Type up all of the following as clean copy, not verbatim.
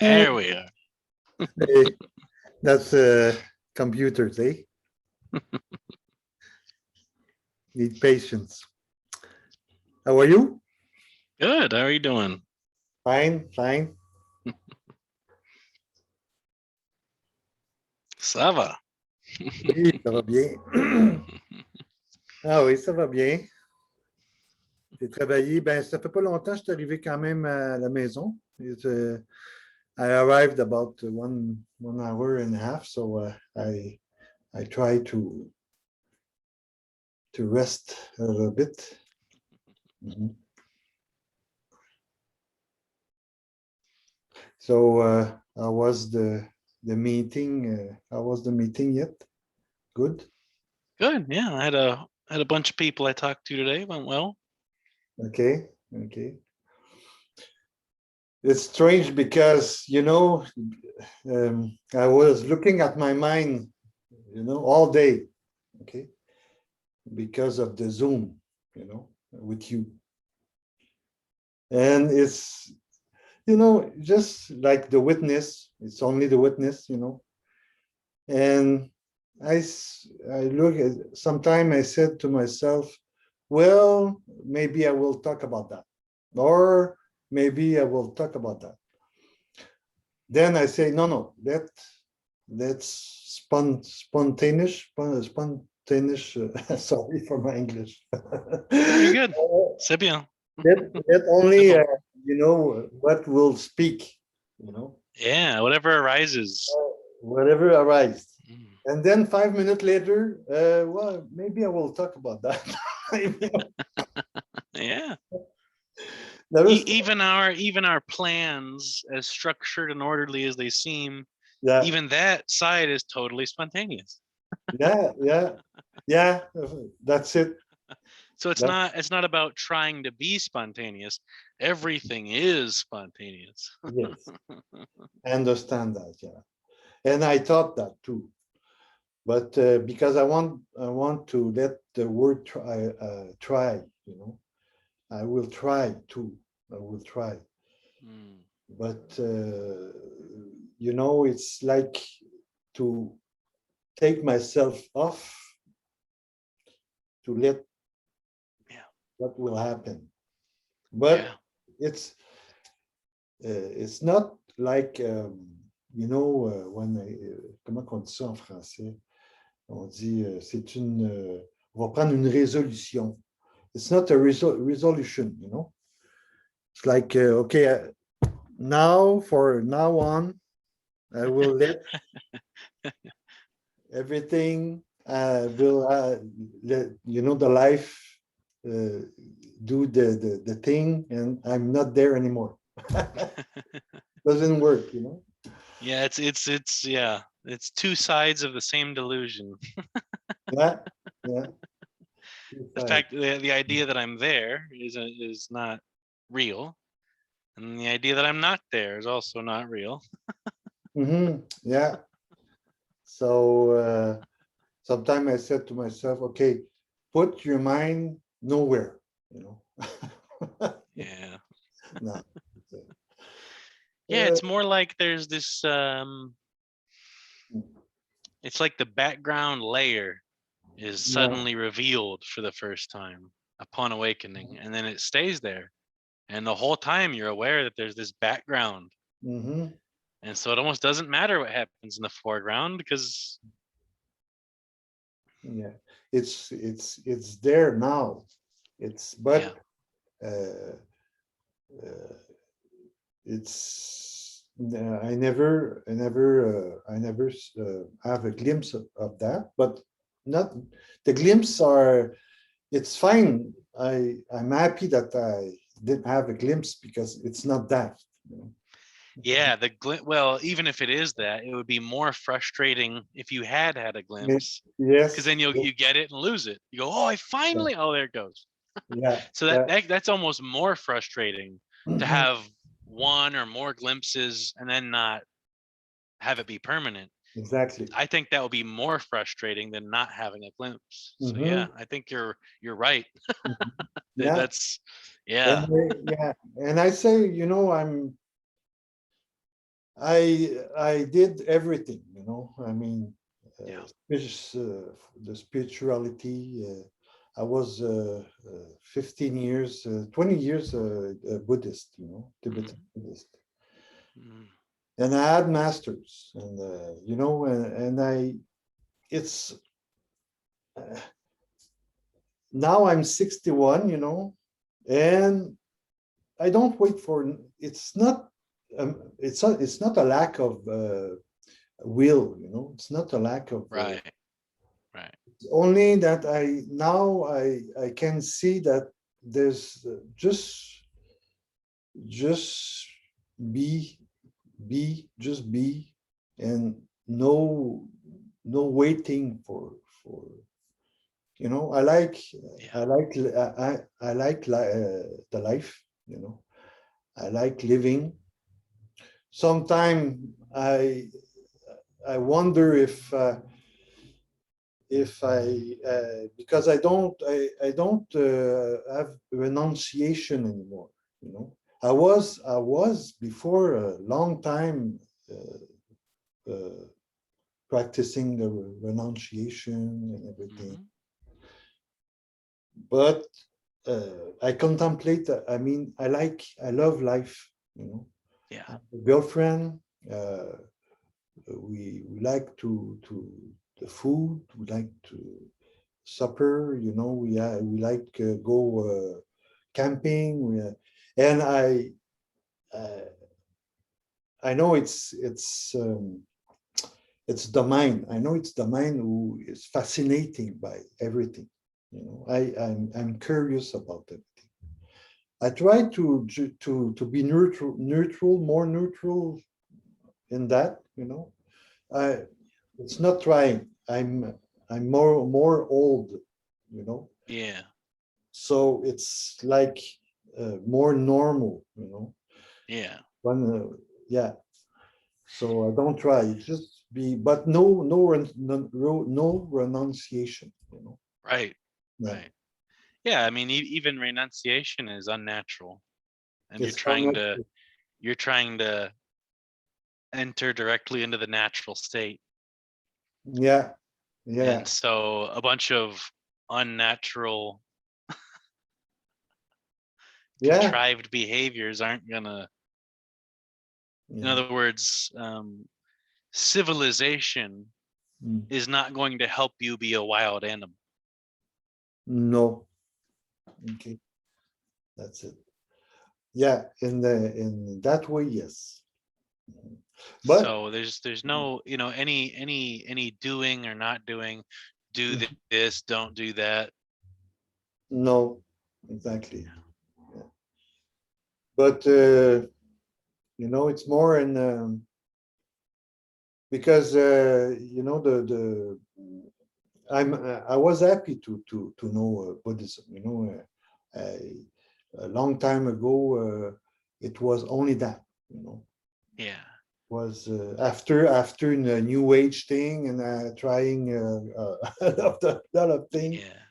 There we are. Hey, that's computers, eh? Need patience. How are you? Good. How are you doing? Fine, fine. Ça va. Oui, ça va bien. Ah oui, ça va bien. J'ai travaillé. Ben, ça fait pas longtemps que je suis arrivé quand même à la maison. I arrived about 1 hour and a half, so I try to rest a little bit. Mhm. So how was the meeting? How was the meeting yet? Good. Good. Yeah, I had a bunch of people I talked to today. Went well. Okay. Okay. It's strange because I was looking at my mind, all day. Okay, because of the Zoom, with you, and it's just like the witness. It's only the witness, and I look at sometime I said to myself, well, maybe I will talk about that, or maybe I will talk about that. Then I say, no, that's spontaneous. Sorry for my English. Very good. C'est bien. That only what will speak, Yeah, whatever arises. whatever arises. And then 5 minutes later, well, maybe I will talk about that. Yeah. Was, even our plans, as structured and orderly as they seem, yeah, even that side is totally spontaneous. yeah, that's it. So it's not about trying to be spontaneous. Everything is spontaneous. Yes, I understand that. Yeah, and I thought that too, but because I want to let the word try. I will try too. I will try, but it's like to take myself off to let what will happen. But it's not like when comment on dit ça en français? On dit on va prendre une résolution. It's not a resolution, It's like okay, for now on, I will let everything will let the life do the thing, and I'm not there anymore. Doesn't work, Yeah, it's two sides of the same delusion. Yeah. The fact the idea that I'm there is not real, and the idea that I'm not there is also not real. Yeah. So sometimes I said to myself, okay, put your mind nowhere, Yeah. No. Yeah, it's more like there's this it's like the background layer is suddenly revealed for the first time upon awakening, and then it stays there, and the whole time you're aware that there's this background. And so it almost doesn't matter what happens in the foreground, because it's there now. It's I never have a glimpse of that, but not the glimpse are. It's fine. I'm happy that I didn't have a glimpse, because it's not that. Yeah, well, even if it is that, it would be more frustrating if you had a glimpse. Yes. Because then you get it and lose it. You go, oh, I finally, oh, there it goes. Yeah. So that's almost more frustrating to have one or more glimpses and then not have it be permanent. Exactly. I think that would be more frustrating than not having a glimpse. So yeah, I think you're right. That's And I say, I did everything, I mean, Yeah. the spirituality. I was 15 years, 20 years a Buddhist, Tibetan Mhm. Buddhist. Mm. And I had masters, and and it's uh, now I'm 61, and I don't wait for. It's not a lack of will, It's not a lack of. Right. Right. Only that I can see that there's just be just be, and no waiting for I like Yeah. I like I like the life, I like living. Sometimes I wonder if I because I don't have renunciation anymore. I was before a long time uh, practicing the renunciation and everything, Hmm. but I contemplate. I mean, I love life. Yeah. I have a girlfriend. Uh, we like to the food. We like to supper. We like go camping. And uh, I know it's the mind. I know it's the mind who is fascinating by everything. I'm curious about it. I try to be neutral, more neutral in that. I It's not trying. I'm more old. You know, Yeah. so it's like more normal. Yeah. When yeah, so I don't try. It's just be, but no renunciation. Right. Yeah, Right. Yeah. I mean, even renunciation is unnatural, and it's not. you're trying to enter directly into the natural state. Yeah, yeah, And so a bunch of unnatural, yeah, contrived behaviors aren't gonna, in yeah. other words, civilization Mm. is not going to help you be a wild animal. No, okay, that's it. Yeah, in that way, yes. But So there's no, any doing or not doing, do this, don't do that. no, exactly. Yeah. But it's more in because I was happy to know Buddhism. A long time ago, it was only that. Yeah. Was after the new age thing and trying a lot of things, Yeah.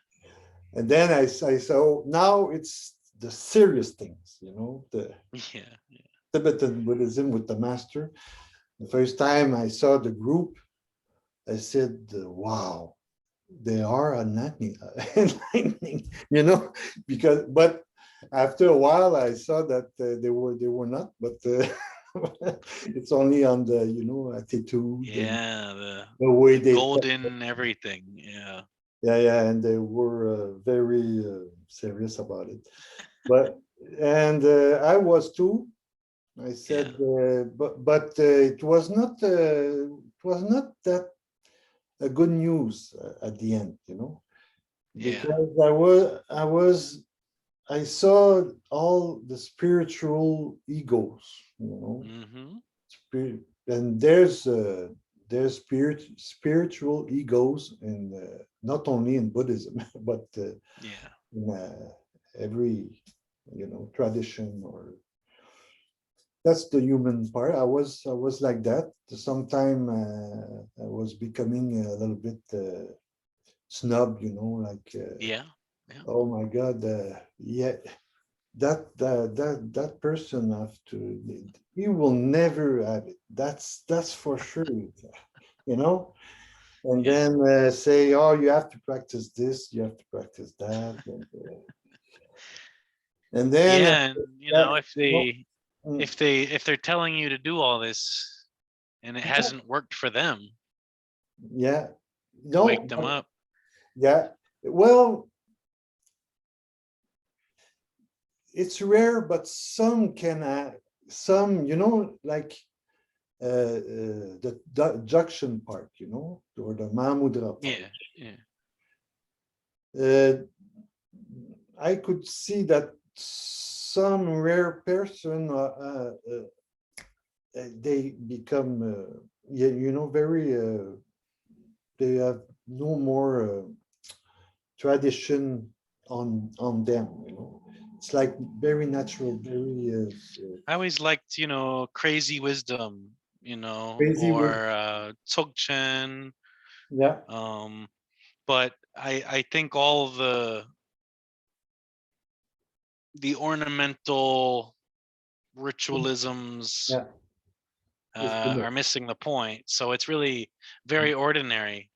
and then I saw now it's the serious things. The Yeah. Tibetan Buddhism with the master. The first time I saw the group, I said, "Wow, they are enlightening," but after a while, I saw that they were not. But it's only on the attitude and Yeah. The the way the they talk. golden everything. Yeah. Yeah, yeah, and they were very serious about it. But and I was too. I said, Yeah. it was not that a good news at the end, Yeah. because I saw all the spiritual egos, Mm-hmm. and there's spiritual egos in not only in Buddhism but Yeah. in every tradition, or that's the human part. I was like that. Sometime I was becoming a little bit snub, like Yeah. Yeah. oh my God, yeah. that person have to, he will never have it. That's for sure. You know, and Yeah. then say, oh, you have to practice this, you have to practice that, and then Yeah, and you that, know, no, mm, if they're telling you to do all this and it yeah, hasn't worked for them, yeah, to wake no, them up. yeah. Well, it's rare, but some can, some, like the junction part, or the Mahmudra part. Yeah, yeah, Uh, I could see that some rare person, they become, yeah, very, they have no more tradition on them. It's like very natural, very I always liked, crazy wisdom, crazy or with, Tsogchen. yeah, Um, but I think all the ornamental ritualisms yeah. It's are missing the point. So it's really very ordinary.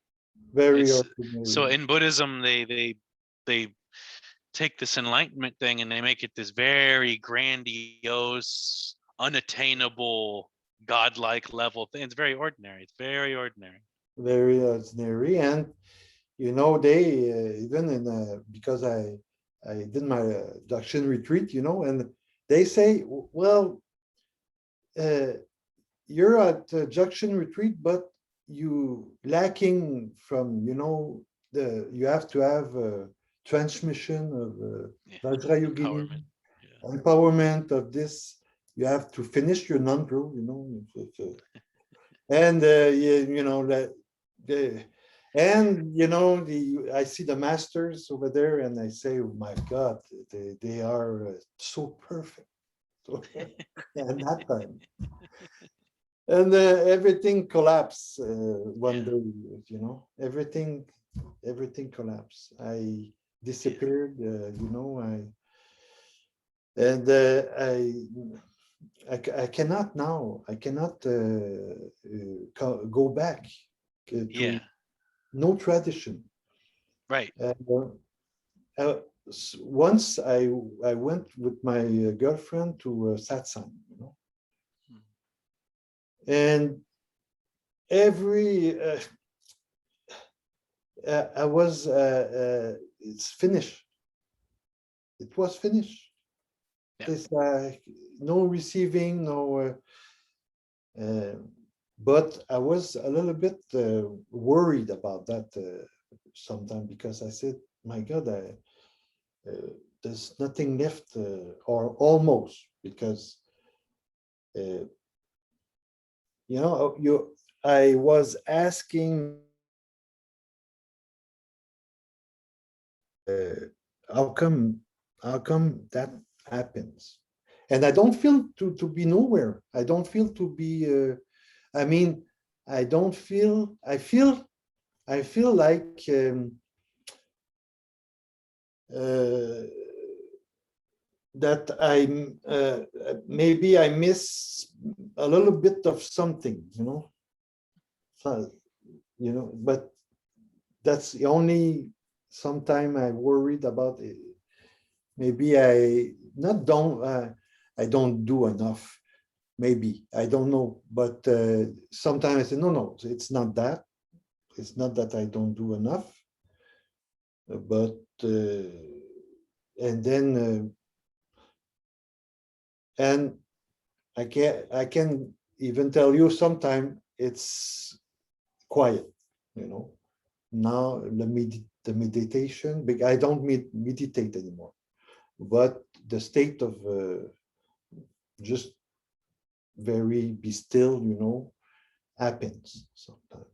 very It's ordinary. so in Buddhism they take this enlightenment thing and they make it this very grandiose, unattainable, godlike level thing. It's very ordinary. It's very ordinary. Very ordinary, and they even in, because I did my Dakshin retreat, and they say, well, uh, you're at Junction retreat, but you lacking from, you have to have a transmission of Yeah, Vajrayogini, empowerment. Yeah, empowerment of this. You have to finish your non-pro, and that the and I see the masters over there, and I say, oh my God, they are so perfect. So, and that time, and everything collapsed one yeah, day. Everything collapsed. I yeah, disappeared. I and I cannot now. I cannot go back yeah. to no tradition. Right. Uh, uh, Once I went with my girlfriend to satsang, Mm. and every I was it's finished. It was finished. Yeah, There's no receiving, no. Uh, but I was a little bit worried about that sometimes, because I said, "My God, there's nothing left, or almost, because uh, I was asking how come that happens, and I don't feel to be nowhere. I don't feel to be I mean, I don't feel I feel like uh, that I'm maybe I miss a little bit of something, so, but that's the only sometime I worried about it. Maybe I don't do enough. Maybe I don't know, but sometimes I say no, it's not that. It's not that I don't do enough, but and then and I can even tell you sometime it's quiet. You know, now the meditation. I don't meditate anymore, but the state of just very be still, happens sometimes.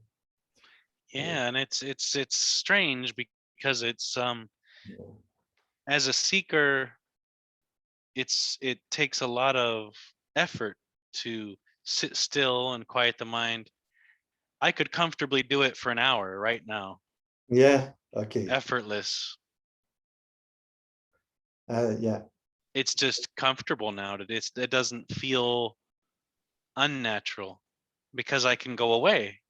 yeah, and it's strange because it's You know. as a seeker, it takes a lot of effort to sit still and quiet the mind. I could comfortably do it for an hour right now, Yeah. Okay. effortless. Yeah. it's just comfortable now. It doesn't feel unnatural because I can go away.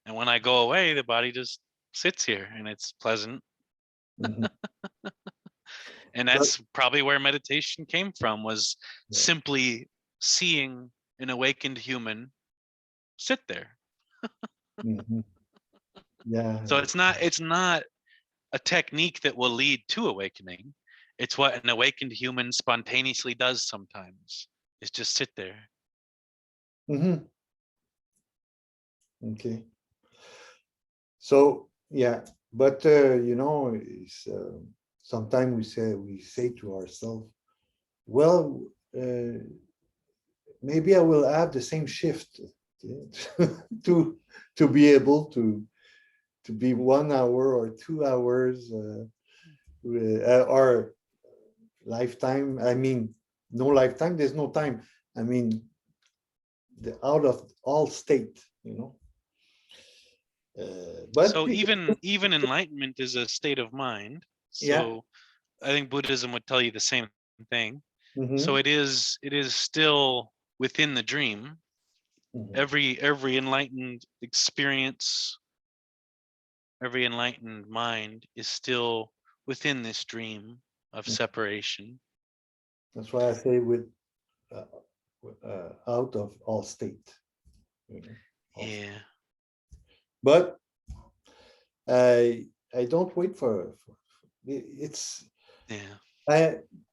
And when I go away, the body just sits here and it's pleasant. Mhm. And But that's probably where meditation came from, was yeah. simply seeing an awakened human sit there. Mhm. Yeah. So it's not a technique that will lead to awakening. It's what an awakened human spontaneously does sometimes, is just sit there. Mhm. Okay. So yeah, but sometimes we say to ourselves, well, maybe I will have the same shift, to be able to be 1 hour or 2 hours, or lifetime. I mean, no lifetime. There's no time. I mean, the out of all state. But So even enlightenment is a state of mind. yeah. So I think Buddhism would tell you the same thing. So Mhm, it is still within the dream. mhm, Every enlightened experience, every enlightened mind is still within this dream of mhm. separation. That's why I say with uh, out of all state. You know, all- Yeah. But I don't wait for it's Yeah. I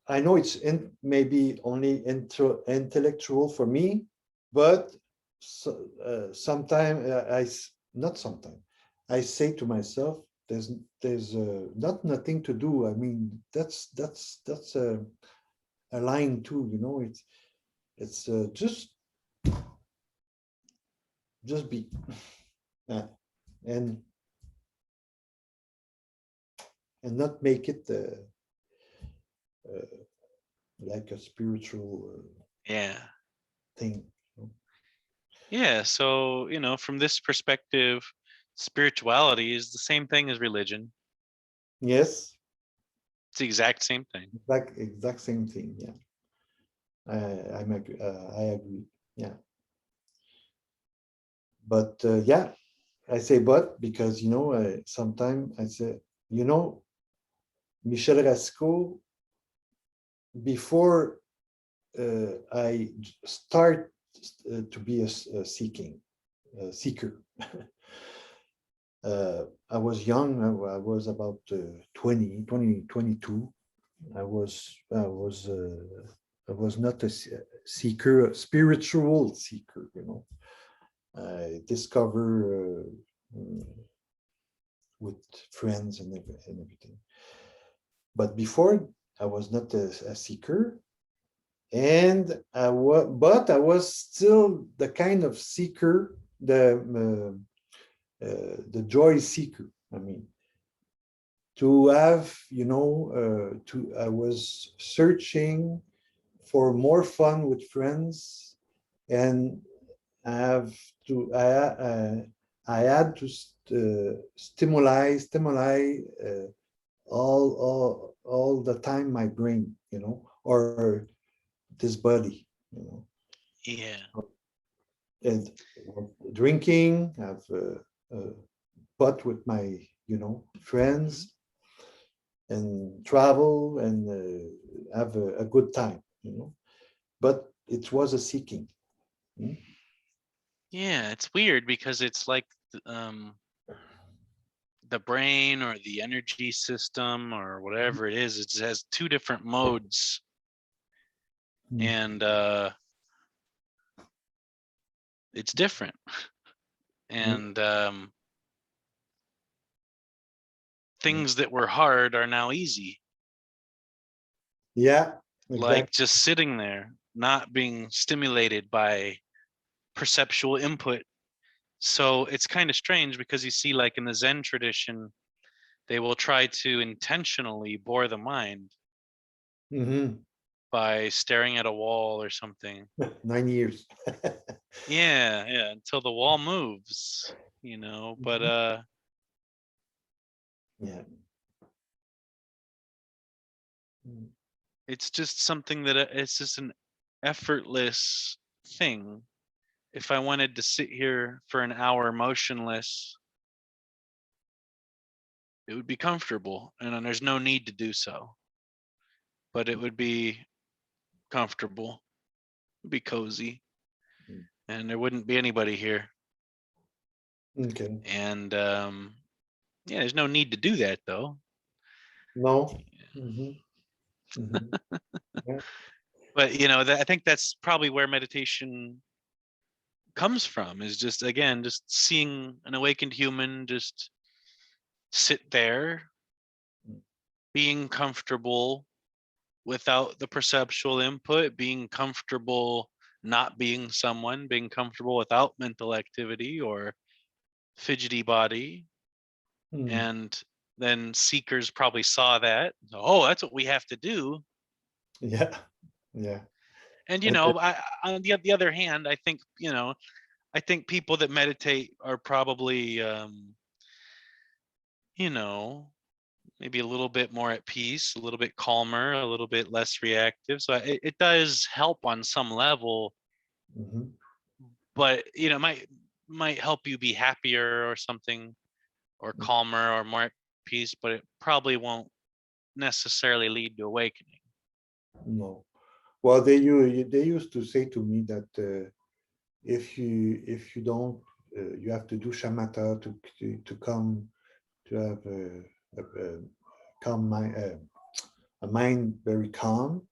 I know it's maybe only intellectual for me, but sometimes not sometimes I say to myself, there's not nothing to do. I mean, that's a line too. It's just be, uh, and not make it uh, like a spiritual Yeah. thing. you know. Yeah. So, from this perspective, spirituality is the same thing as religion. Yes, It's the exact same thing. exact same thing. Yeah, I agree. Yeah, but yeah, I say but because sometimes I say Michel Racicot, before I start to be a seeker. I was young. I was about 20, 22. I was not a seeker, a spiritual seeker. I discover with friends and everything. But before, I was not a seeker, and I was still the kind of seeker, the joy seeker. I mean, to have, I was searching for more fun with friends, and I have to, I had to stimuli all the time my brain, or this body, Yeah. and drinking, have but with my, Mhm. friends, and travel, and have a good time, but it was a seeking. Mm. Yeah, it's weird because it's like um the brain or the energy system or whatever it is, it has two different modes, Mm. and it's different. Mm. And things that were hard are now easy, Yeah, like exactly. just sitting there, not being stimulated by perceptual input. So it's kind of strange because you see, like in the Zen tradition, they will try to intentionally bore the mind Mhm. by staring at a wall or something. 9 years. Yeah, yeah, until the wall moves, but Mhm. Yeah. Mm. It's just something that it's just an effortless thing. If I wanted to sit here for an hour motionless, it would be comfortable, and then there's no need to do so. But it would be comfortable, it'd be cozy, and there wouldn't be anybody here. Okay. And yeah, there's no need to do that though. No. Yeah. But I think that's probably where meditation comes from, is just, again, just seeing an awakened human just sit there, being comfortable without the perceptual input, being comfortable not being someone, being comfortable without mental activity or fidgety body. Mm. And then seekers probably saw that. Oh, that's what we have to do. Yeah. Yeah. And And on the other hand, I think people that meditate are probably you know maybe a little bit more at peace, a little bit calmer, a little bit less reactive. So it does help on some level, mhm. but might help you be happier or something, or calmer or more at peace, but it probably won't necessarily lead to awakening. No. Well, they used to say to me that if you don't, you have to do shamatha to come to have a calm mind, a mind very calm,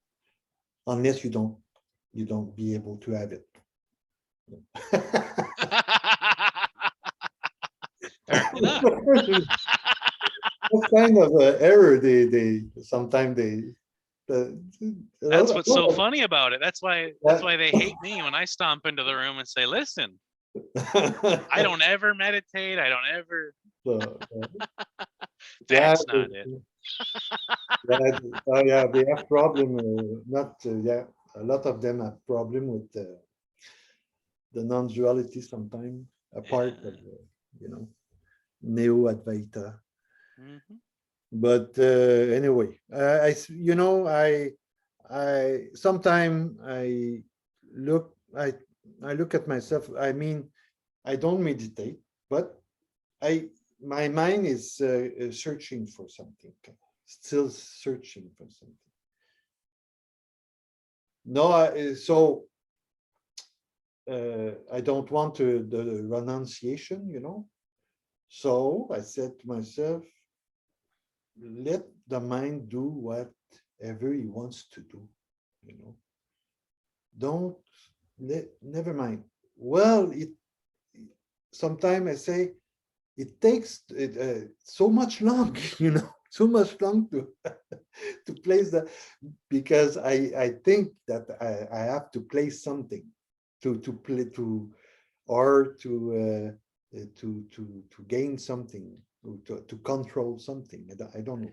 unless you don't be able to have it. Fair enough. What kind of error they sometimes the, That's what's so funny about it. That's that, why they hate me when I stomp into the room and say, "Listen, I don't ever meditate. I don't ever." so, yeah, That's not it. yeah, oh yeah, they have problem. Not yeah, a lot of them have problem with the non-duality sometimes. A part of Yeah. you know neo-Advaita. Hmm. But anyway, I sometimes look I I look at myself. I mean, I don't meditate, but I my mind is searching for something, still searching for something. No, so I don't want the renunciation, So I said to myself, let the mind do whatever he wants to do, you know. Don't never mind. Well, it sometimes I say it takes so much long, so much long to to place that because I think that I have to place something to play to or to gain something to control something. I don't know.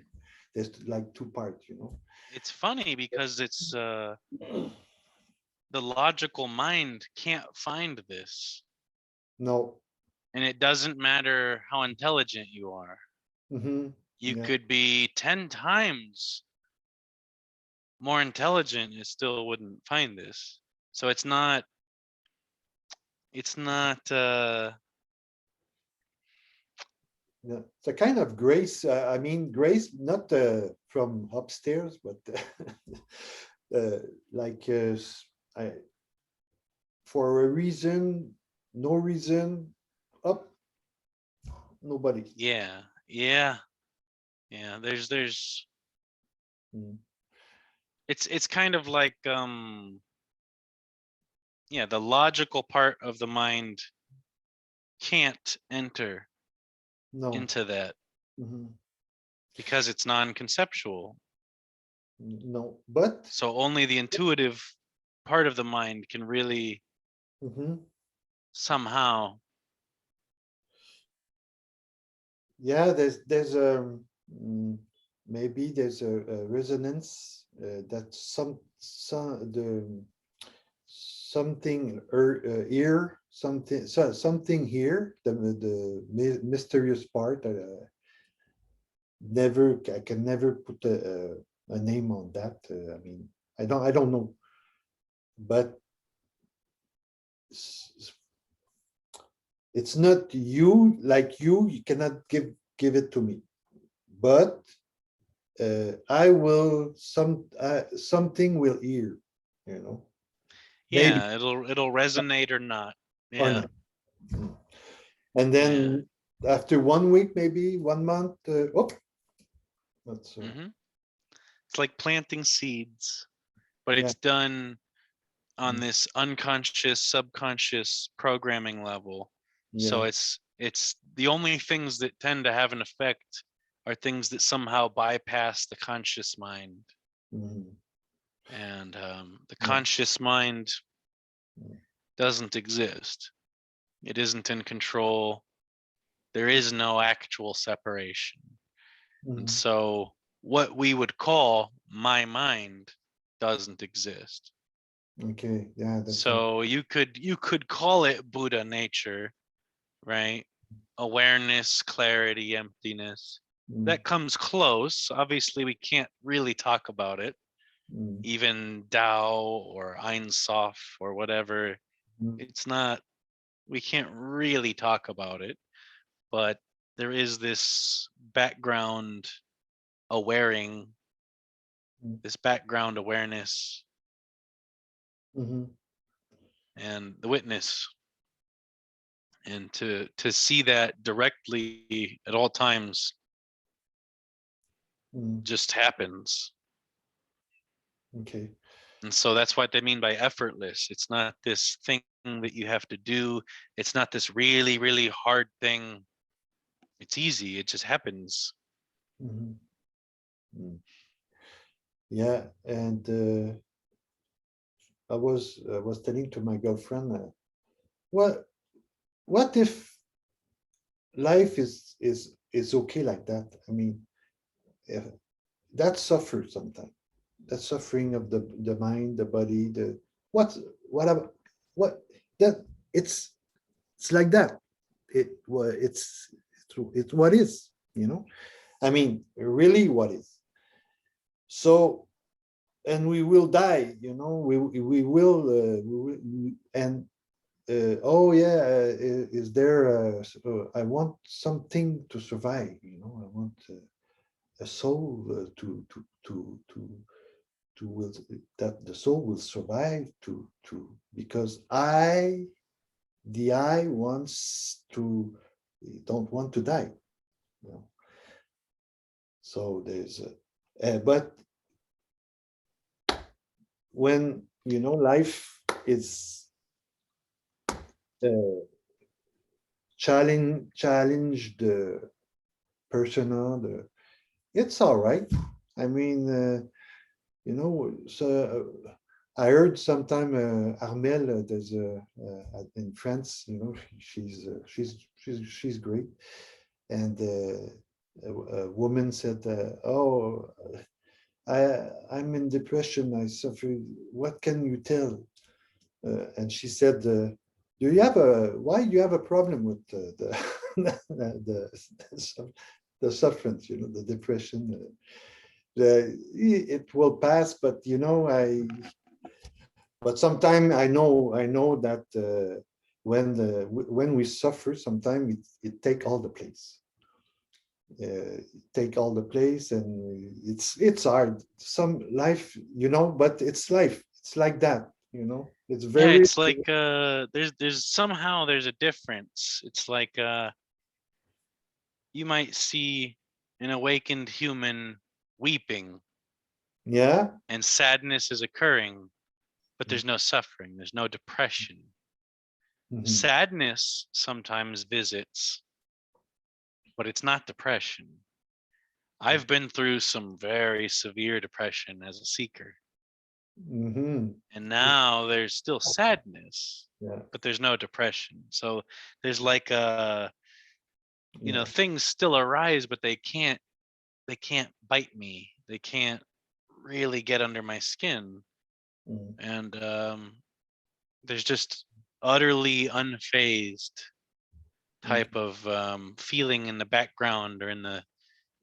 There's like two parts. It's funny because it's the logical mind can't find this, No. and it doesn't matter how intelligent you are. You Yeah. could be 10 times more intelligent, it still wouldn't find this. So it's not Yeah. It's a kind of grace. I mean, grace not from upstairs, but like I, for a reason, no reason, up, nobody. yeah, yeah, yeah. There's Mm. it's kind of like yeah, the logical part of the mind can't enter No. into that Mhm. because it's non-conceptual. No. But So only the intuitive part of the mind can really mhm. somehow. Yeah, there's maybe there's a resonance that the something here something here the mysterious part never I can never put a name on that. I mean, I don't know, but it's not you, like you cannot give it to me, but I will something will hear, you know, maybe Yeah, it'll resonate or not. or Yeah, not. Mm. And yeah. then after 1 week, maybe 1 month, oh, that's Hmm. It's like planting seeds, but yeah, it's done on mm, this unconscious, subconscious programming level. So yeah, it's the only things that tend to have an effect are things that somehow bypass the conscious mind. mm, And the yeah, conscious mind mm, doesn't exist. It isn't in control. There is no actual separation. And mm. so what we would call my mind doesn't exist. Okay, yeah, that's So you could call it Buddha nature, right? Awareness, clarity, emptiness. mm, That comes close. Obviously, we can't really talk about it. mm, Even Tao or Ein Sof or whatever, mm, it's not, we can't really talk about it, but there is this background awareing, mm, this background awareness mhm, and the witness. And to see that directly at all times mm. just happens. Okay. And so that's what they mean by effortless. It's not this thing that you have to do. It's not this really, really hard thing. It's easy. It just happens. Mhm, mm. Yeah, and I was telling to my girlfriend, what what if life is okay like that? I mean, if that suffers sometimes. That suffering of the mind, the body, the what what ab- what that it's like that. It's what is, you know. I mean, really, what is. So, and we will die, you know. And oh yeah, is there? I want something to survive, you know. I want a soul to will that the soul will survive to because I wants to don't want to die, you know. So there's but when you know life is uh, challenge the personal, it's all right. I mean, you know, so I heard sometime Armel, there's in France, you know, she's great, and a woman said, "Oh, I'm in depression. I suffer. What can you tell?" And she said, "Do you have a why do you have a problem with the sufferance? You know, the depression. It will pass, but you know, but sometimes I know that when we suffer, sometimes it take all the place. Take all the place, and it's hard. Some life, you know, but it's life. It's like that, you know. It's Yeah, very it's like there's somehow there's a difference. It's like you might see an awakened human weeping yeah. and sadness is occurring, but there's no suffering, there's no depression. Mhm, Sadness sometimes visits, but it's not depression. I've been through some very severe depression as a seeker, mhm, and now there's still sadness, yeah, but there's no depression. So there's like a, yeah, things still arise, but they can't bite me. They can't really get under my skin. mm, And there's just utterly unfazed mm, type of feeling in the background or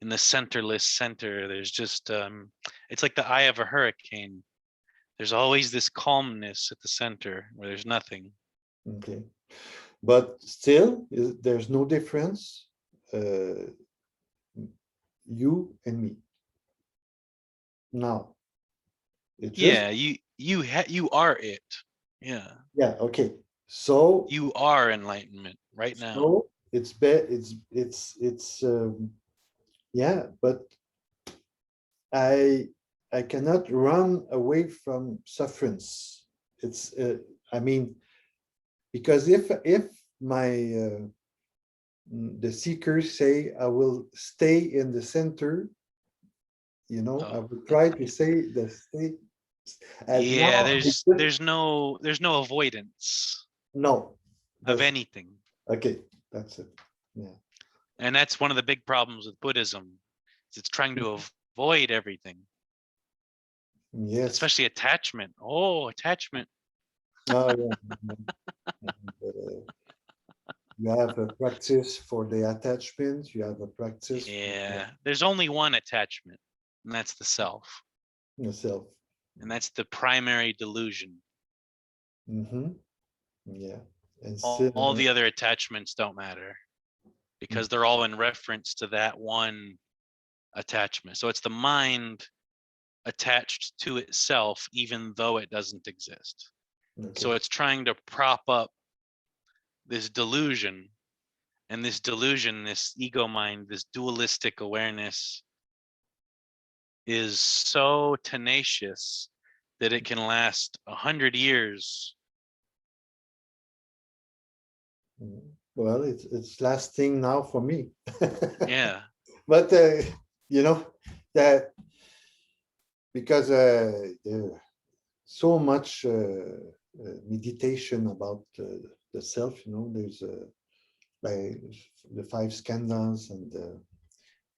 in in the centerless center. There's just it's like the eye of a hurricane. There's always this calmness at the center where there's nothing. Okay. But still, there's no difference, you and me. Now, it's just, Yeah, you are it. Yeah, yeah, okay. So, you are enlightenment right now. so it's yeah, but I I cannot run away from sufferance. It's I mean, because if my the seekers say I will stay in the center, I Oh, will try to say the stay as yeah. long as There's no avoidance no, of that's anything, okay. That's it. Yeah. and that's one of the big problems with Buddhism. Is it's trying to avoid everything, Yes. especially attachment. Oh, attachment. Oh, yeah. You have a practice for the attachment. You have a practice for Yeah, there's only one attachment, and that's the self, yourself. and that's the primary delusion. Mm-hmm. Yeah. And All still, the other attachments don't matter because they're all in reference to that one attachment. So it's the mind attached to itself, even though it doesn't exist. So okay. it's trying to prop up this delusion, and this delusion, this ego mind, this dualistic awareness is so tenacious that it can last 100 years. Well, it's last thing now for me. Yeah. But you know that because there so much meditation about the self. There's like the five skandhas and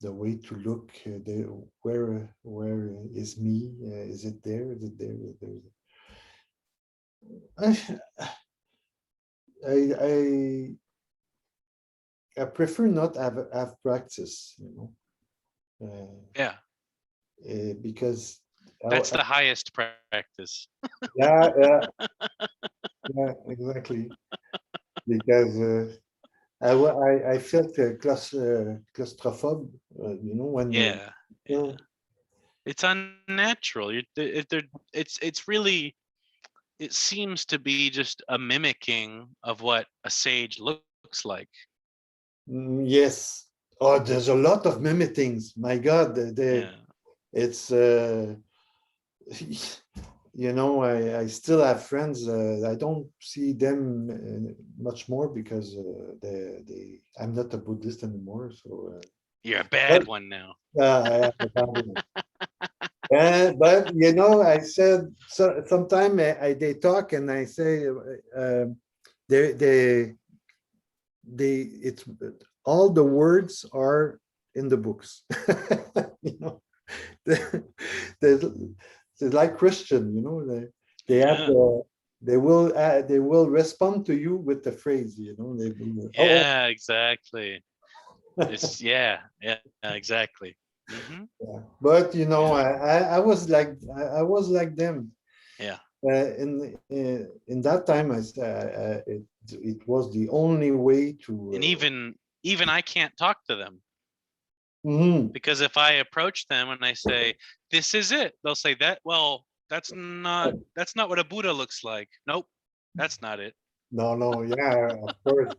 the way to look. Where is me? Is it there? Is it there? I I prefer not have practice. Yeah. Because That's the highest practice. yeah, yeah, exactly. Because I felt claustrophobe, when Yeah. Yeah. uh, It's unnatural. It's really, it seems to be just a mimicking of what a sage looks like. yes. Oh, there's a lot of things. My God, Yeah. it's I still have friends. I don't see them much more because I'm not a Buddhist anymore. So, You're a but bad one now. I have a family. But I said so. Sometimes they talk and I say they they it's all the words are in the books. you know, they, they're like Christian. They have Yeah. they will respond to you with the phrase. They will, oh, Yeah, exactly. It's yeah, exactly. Hmm. yeah. But Yeah. I was like them. Yeah. In that time, it was the only way to. And even I can't talk to them Mhm. because if I approach them and I say, "This is it," they'll say that, "Well, that's not what a Buddha looks like." Nope, that's not it. No, no, yeah, of course,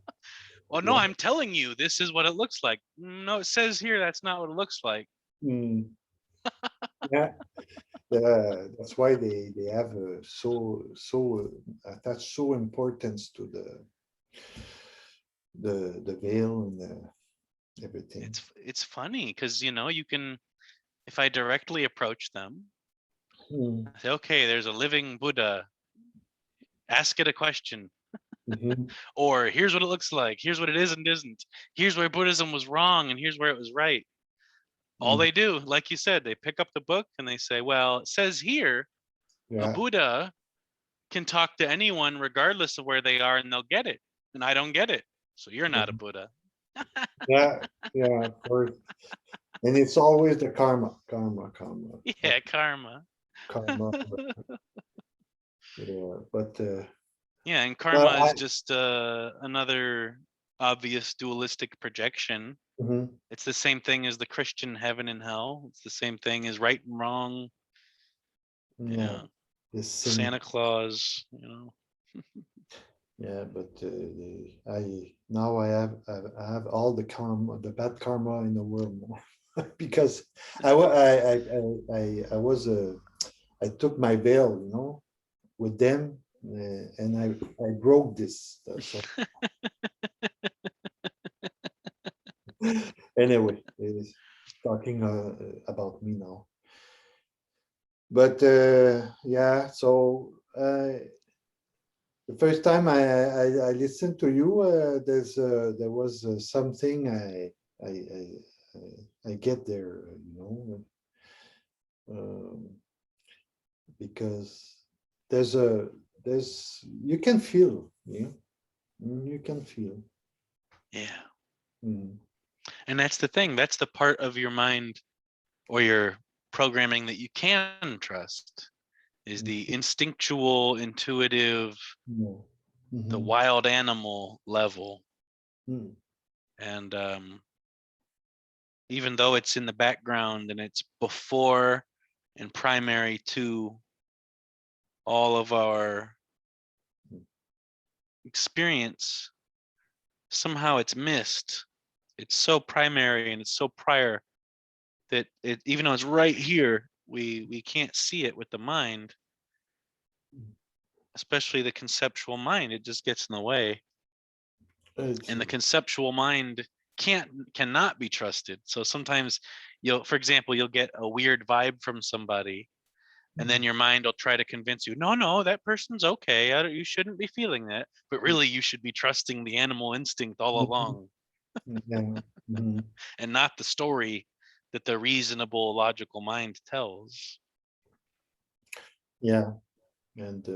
Well, no, yeah. I'm telling you, this is what it looks like. No, it says here that's not what it looks like. Mm, yeah. That's why they have so attached so importance to the veil and everything. It's funny because you can, if I directly approach them, Mm, I say, "Okay, there's a living Buddha. Ask it a question." mhm, Or here's what it looks like. Here's what it is and isn't. Here's where Buddhism was wrong and here's where it was right. All mm, they do, like you said, they pick up the book and they say, "Well, it says here a yeah. Buddha can talk to anyone regardless of where they are and they'll get it. And I don't get it. So you're not a Mhm. Buddha." Yeah, yeah, of course. And it's always the karma, karma, karma, Yeah, karma. karma. Yeah, but Yeah, and well, karma is just another obvious dualistic projection. mhm, It's the same thing as the Christian heaven and hell. It's the same thing as right and wrong. yeah, Yeah, the sin. Santa Claus. You know. Yeah, but I now I have all the karma, the bad karma in the world more because I was I took my veil, with them, and I broke this. So anyway, it's talking about me now. But yeah, so the first time I listened to you, there was something I, I I get there, um, because there's a there's you can feel, you can feel. Yeah, Mm, and that's the thing. That's the part of your mind or your programming that you can trust is mm, the instinctual, intuitive, yeah. the Mhm, wild animal level. mm, And even though it's in the background and it's before and primary to all of our experience, somehow it's missed. It's so primary and it's so prior that it, even though it's right here, we can't see it with the mind, especially the conceptual mind. It just gets in the way, it's and the conceptual mind cannot be trusted. So sometimes you'll, for example, you'll get a weird vibe from somebody, and then your mind will try to convince you, no, no, that person's okay. You shouldn't be feeling that, but really you should be trusting the animal instinct all Mhm, along, yeah. Mhm, and not the story that the reasonable, logical mind tells. yeah, and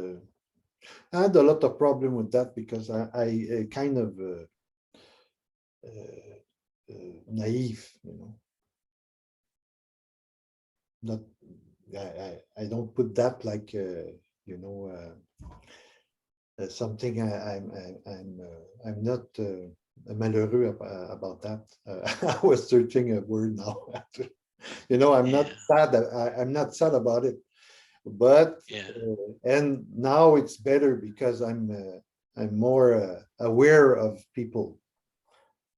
I had a lot of problem with that because I kind of uh, naive, not I don't put that like you know something I'm not malheureux about that. I was searching a word now. I'm Yeah, not sad. I'm not sad about it, but yeah, and now it's better because I'm more aware of people.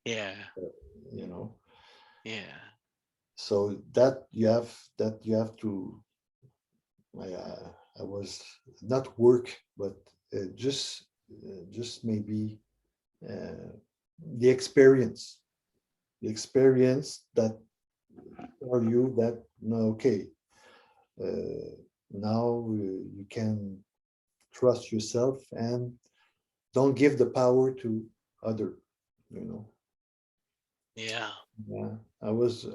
yeah, uh, you know, yeah, so that you have to. I was not work, but just maybe uh, the experience that tell you that no, okay, uh, now you can trust yourself and don't give the power to other. You know, yeah, yeah. I was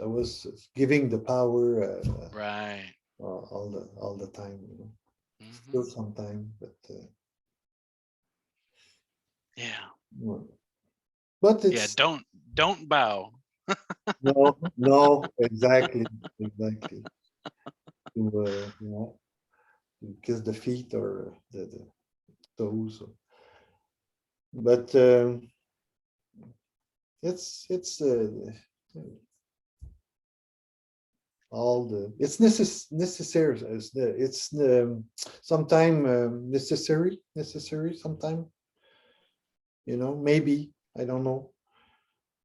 giving the power right. all the time. Still Hmm. sometime, but Yeah, well, but yeah. it's Don't bow. no, no, exactly. To kiss the feet or the toes. But it's all the it's necessary. It's sometime necessary sometime. Maybe I don't know.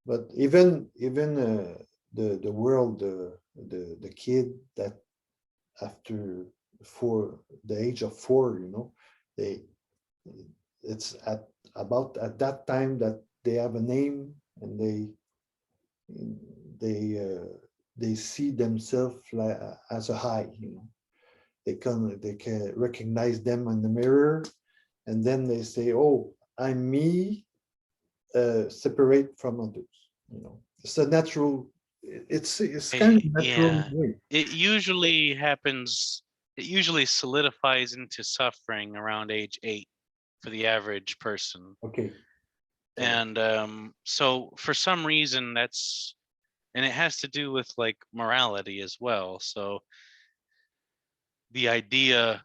But even the world the kid that after the age of 4, they it's at that time that they have a name and they uh, they see themselves like, as a high. They can recognize them in the mirror, and then they say, "Oh, I'm me, separate from others." It's a natural. It's kind of natural Yeah, way. it usually happens. It usually solidifies into suffering around age 8 for the average person. Okay, so And so for some reason, that's and it has to do with like morality as well. So the idea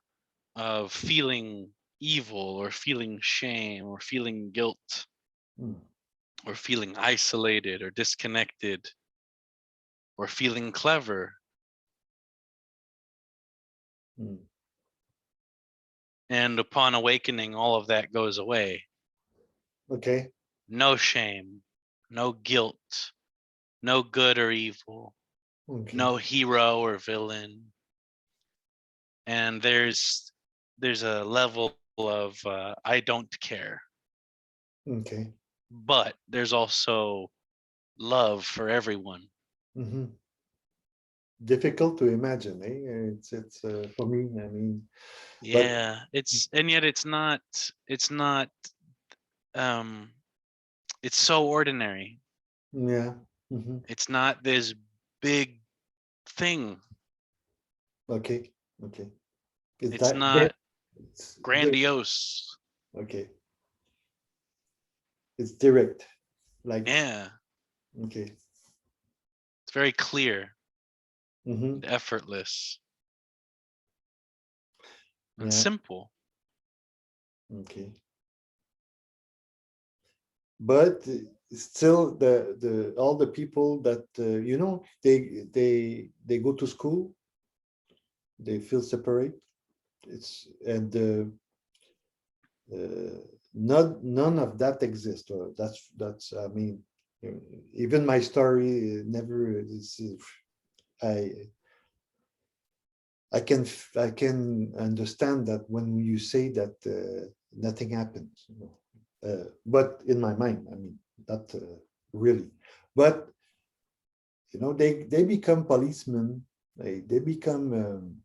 of feeling evil or feeling shame or feeling guilt Mm, or feeling isolated or disconnected or feeling clever. mm. And upon awakening, all of that goes away. Okay. No shame, no guilt, no good or evil, Okay. no hero or villain. And there's a level of I don't care, Okay. but there's also love for everyone. Hmm. Difficult to imagine, eh? It's for me. I mean, but Yeah, it's and yet it's not um it's so ordinary. yeah. Hmm. It's not this big thing. Okay. Okay. It's It's that there. not It's there. grandiose. Okay. It's direct. Like, Yeah, okay. it's very clear Hmm. and effortless and Yeah. simple. Okay. But still, the all the people that they go to school, they feel separate. It's and uh, none of that exists. Or that's I mean, even my story never is. I can understand that when you say that nothing happens, but in my mind, I mean, not really. But they become policemen. They become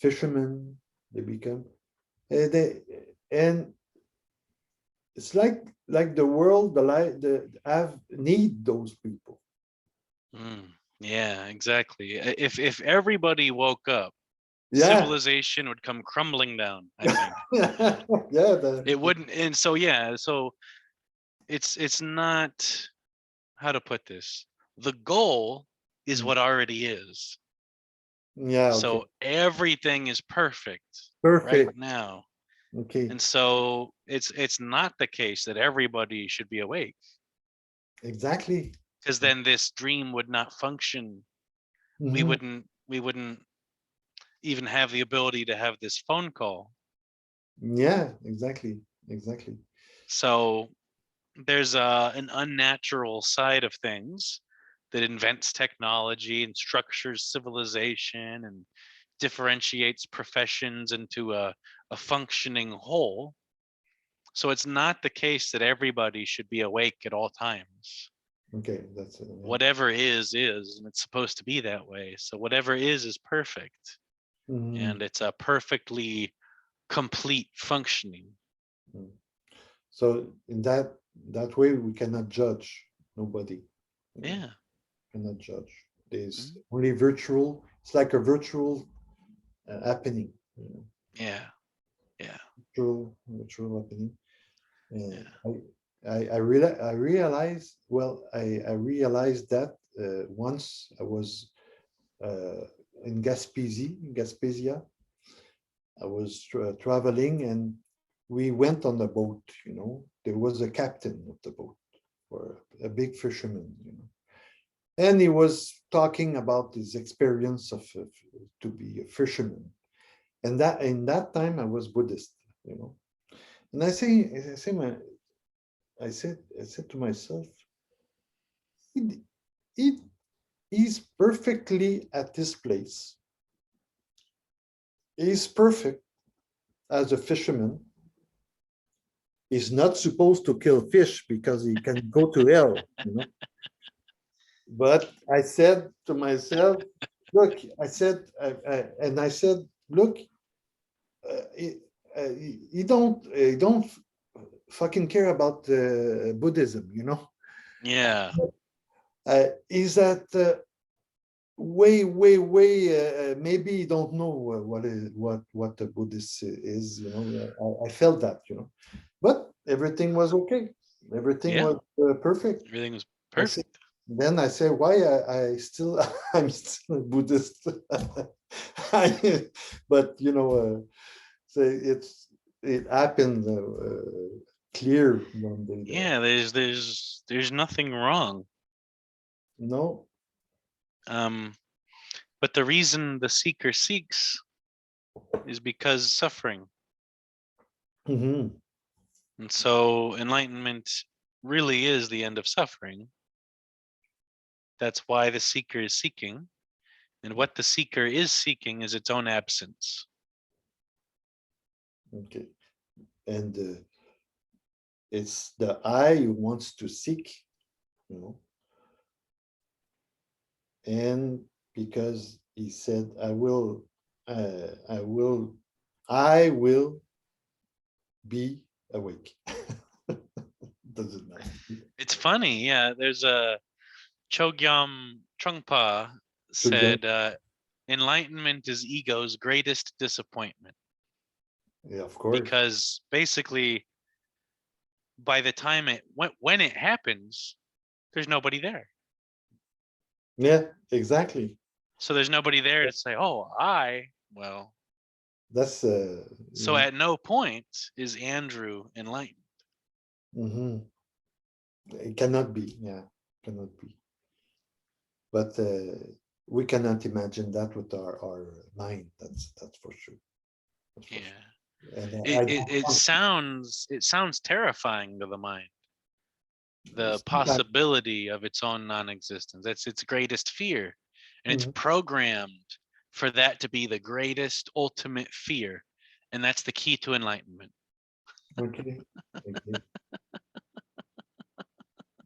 fishermen. They become they and it's like the world, the life, the have need those people. Mm, yeah, exactly. If everybody woke up, Yeah, civilization would come crumbling down, I think. yeah, It wouldn't, and so yeah, so it's not, how to put this. The goal is what already is. yeah. Okay, So everything is perfect right perfect. now. Okay, And so it's not the case that everybody should be awake, exactly. because then this dream would not function. We Hmm. wouldn't even have the ability to have this phone call. Yeah, exactly, exactly. So there's an unnatural side of things that invents technology and structures civilization and differentiates professions into a functioning whole. So it's not the case that everybody should be awake at all times. Okay, that's it. Yeah. Whatever is, and it's supposed to be that way. So whatever is perfect, Mhm. and it's a perfectly complete functioning. Mm. So in that way, we cannot judge nobody. You know, Yeah. cannot judge. There's Mhm. only virtual. It's like a virtual happening. Yeah. Yeah. Virtual happening. Yeah. I realized. Well, I realized that once I was uh, in Gaspesia. I was traveling and we went on the boat. There was a captain of the boat or a big fisherman. And he was talking about his experience of to be a fisherman. And that in that time I was Buddhist. And I said to myself, he, he, he's perfectly at this place. He's perfect as a fisherman. He's not supposed to kill fish because he can go to hell. But I said to myself, look, and I said, look, you don't fucking care about Buddhism. Yeah. Is that way, way, way? Maybe you don't know what the Buddhist is. I felt that. But everything was okay. Everything Yeah. was perfect. Everything was I said, perfect. then I say, why I still I'm still a Buddhist. But so it happened clear one day that Yeah, there's nothing wrong. no. Um, but the reason the seeker seeks is because suffering. Hmm. And so enlightenment really is the end of suffering. That's why the seeker is seeking. And what the seeker is seeking is its own absence. Okay, and it's the I who wants to seek, you know, and because he said, I will be awake. Doesn't matter. It's funny, yeah. There's a Chogyam Trungpa To them, said, enlightenment is ego's greatest disappointment. yeah, of course. Because basically, by the time when it happens, there's nobody there. Yeah, exactly. So there's nobody there to say, "Oh, well." That's So at no point is Andrew enlightened. mhm. It cannot be. Yeah, cannot be. But we cannot imagine that with our mind. That's for sure. That's for Yeah. sure. And It, I it don't it want sounds terrifying to the mind. The sometimes. possibility of its own non-existence. That's its greatest fear. And it's Mhm. programmed for that to be the greatest ultimate fear. And that's the key to enlightenment. Okay. Okay.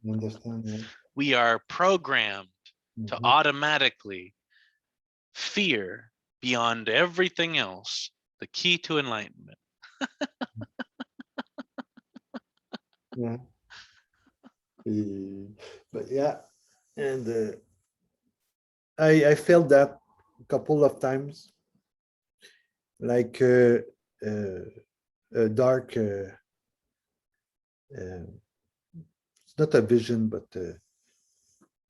You understand? Yeah. We are programmed to Mhm. automatically fear beyond everything else the key to enlightenment. Yeah. But yeah, and I felt that a couple of times, like uh, a dark. Uh, it's not a vision, but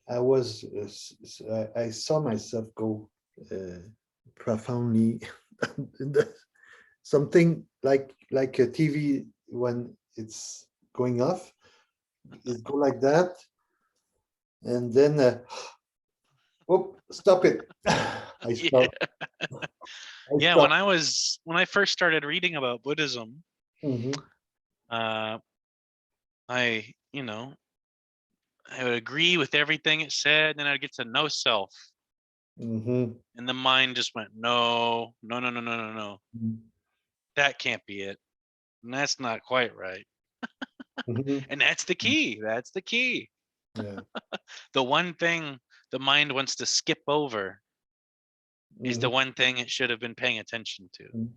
I was I saw myself go profoundly something like a TV when it's going off, it go like that, and then oh, stop it. I Yeah. stop. I Yeah, stop. when I first started reading about Buddhism, Mhm, uh I, I would agree with everything it said, then I'd get to know self. mhm, And the mind just went, no, no, no, no, no, no, no. That can't be it. And that's not quite right. mhm. And that's the key. That's the key. Yeah. The one thing the mind wants to skip over is the Mhm, one thing it should have been paying attention to. mhm.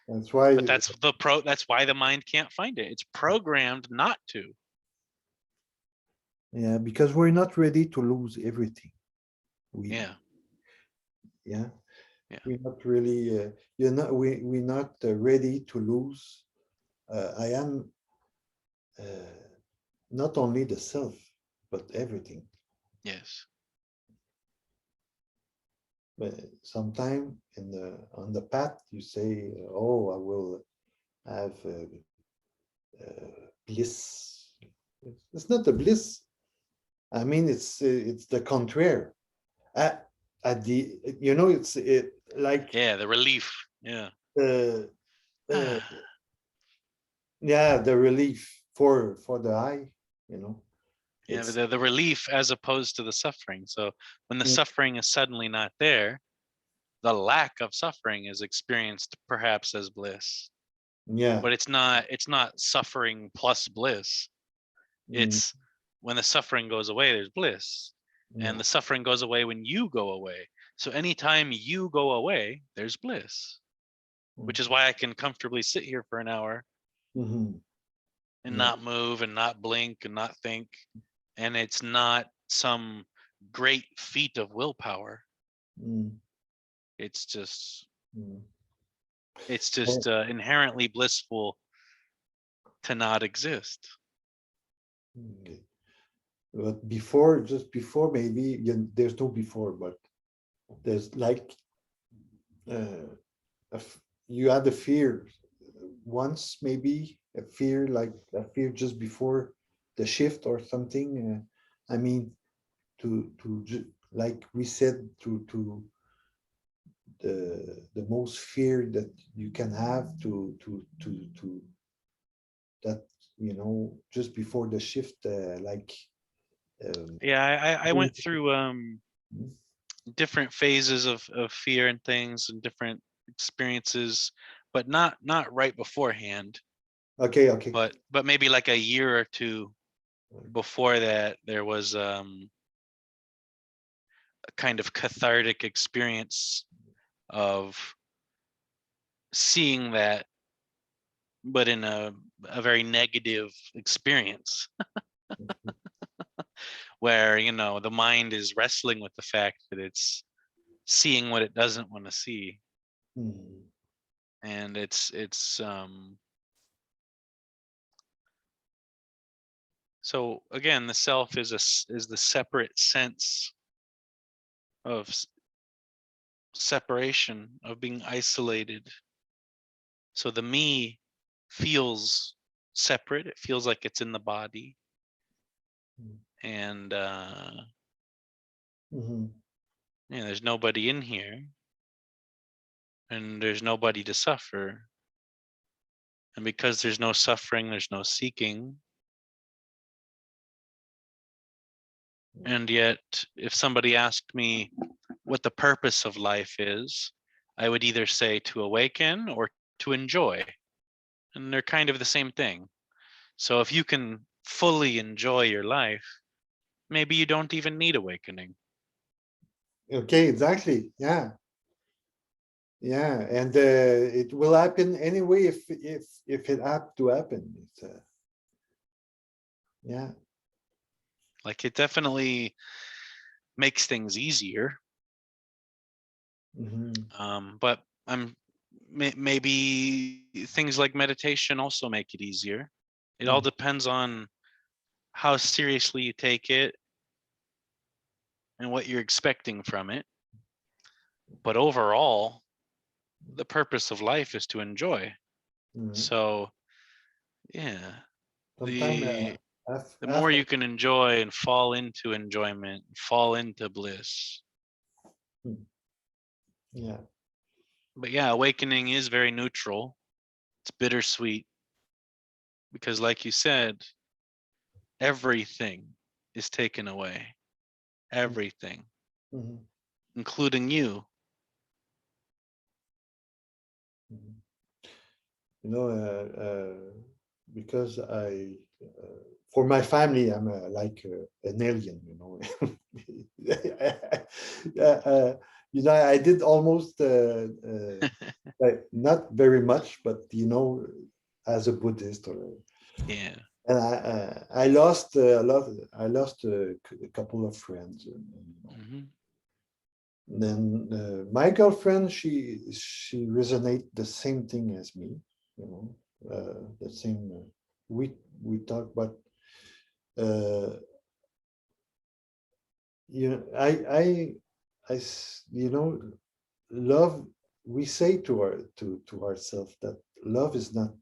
That's But why, that's why the mind can't find it. It's programmed not to. yeah, because we're not ready to lose everything. We, Yeah. yeah, Yeah. we're not really. We're not ready to lose. I am not only the self, but everything. Yes. But sometime in the on the path, you say, "Oh, I will have bliss." It's not the bliss. I mean, it's the contrary. At, at the it's like Yeah. The relief. Yeah. uh, uh, yeah, the relief for the eye. You know, Yeah. it's The relief as opposed to the suffering. So when the mm, suffering is suddenly not there, the lack of suffering is experienced perhaps as bliss. yeah, But it's not suffering plus bliss. mm, It's when the suffering goes away, there's bliss. And yeah, the suffering goes away when you go away. So anytime you go away, there's bliss, which is mm, why I can comfortably sit here for an hour mhm, and yeah, not move and not blink and not think. And it's not some great feat of willpower. mm, It's just mm. it's Oh, just inherently blissful to not exist. okay. But before, just before, maybe there's no before, but there's like uh, you had a fear once, maybe a fear, like a fear just before the shift or something. I mean, like we said, to the most fear that you can have to that, just before the shift, like um, Yeah, I went through different phases of fear and things and different experiences, but not right beforehand, okay. but maybe like a year or two before that, there was a kind of cathartic experience of seeing that, but in a very negative experience where the mind is wrestling with the fact that it's seeing what it doesn't want to see. Mhm. And it's so again, the self is the separate sense of separation, of being isolated. So the me feels separate, it feels like it's in the body, and Mhm. there's nobody in here, and there's nobody to suffer. And because there's no suffering, there's no seeking. And yet, if somebody asked me what the purpose of life is, I would either say to awaken or to enjoy. And they're kind of the same thing. So if you can fully enjoy your life, maybe you don't even need awakening. Okay, exactly. Yeah, yeah, and it will happen anyway if it had to happen. It's yeah. Like it definitely makes things easier. Mhm. But maybe things like meditation also make it easier. It all Mhm. depends on how seriously you take it and what you're expecting from it. But overall, the purpose of life is to enjoy. Mhm. So, yeah, Sometime the the more after. you can enjoy and fall into enjoyment, fall into bliss. Yeah. But yeah, awakening is very neutral. It's bittersweet because, like you said, everything is taken away. Everything, Mhm. including you. Mhm. Because for my family, I'm like an alien. I did almost like not very much, but as a Buddhist, Yeah. and I lost a lot. I lost a couple of friends. Hmm. Then my girlfriend, she resonate the same thing as me, the same. We talk, but uh, you know, love. We say to ourselves that love is not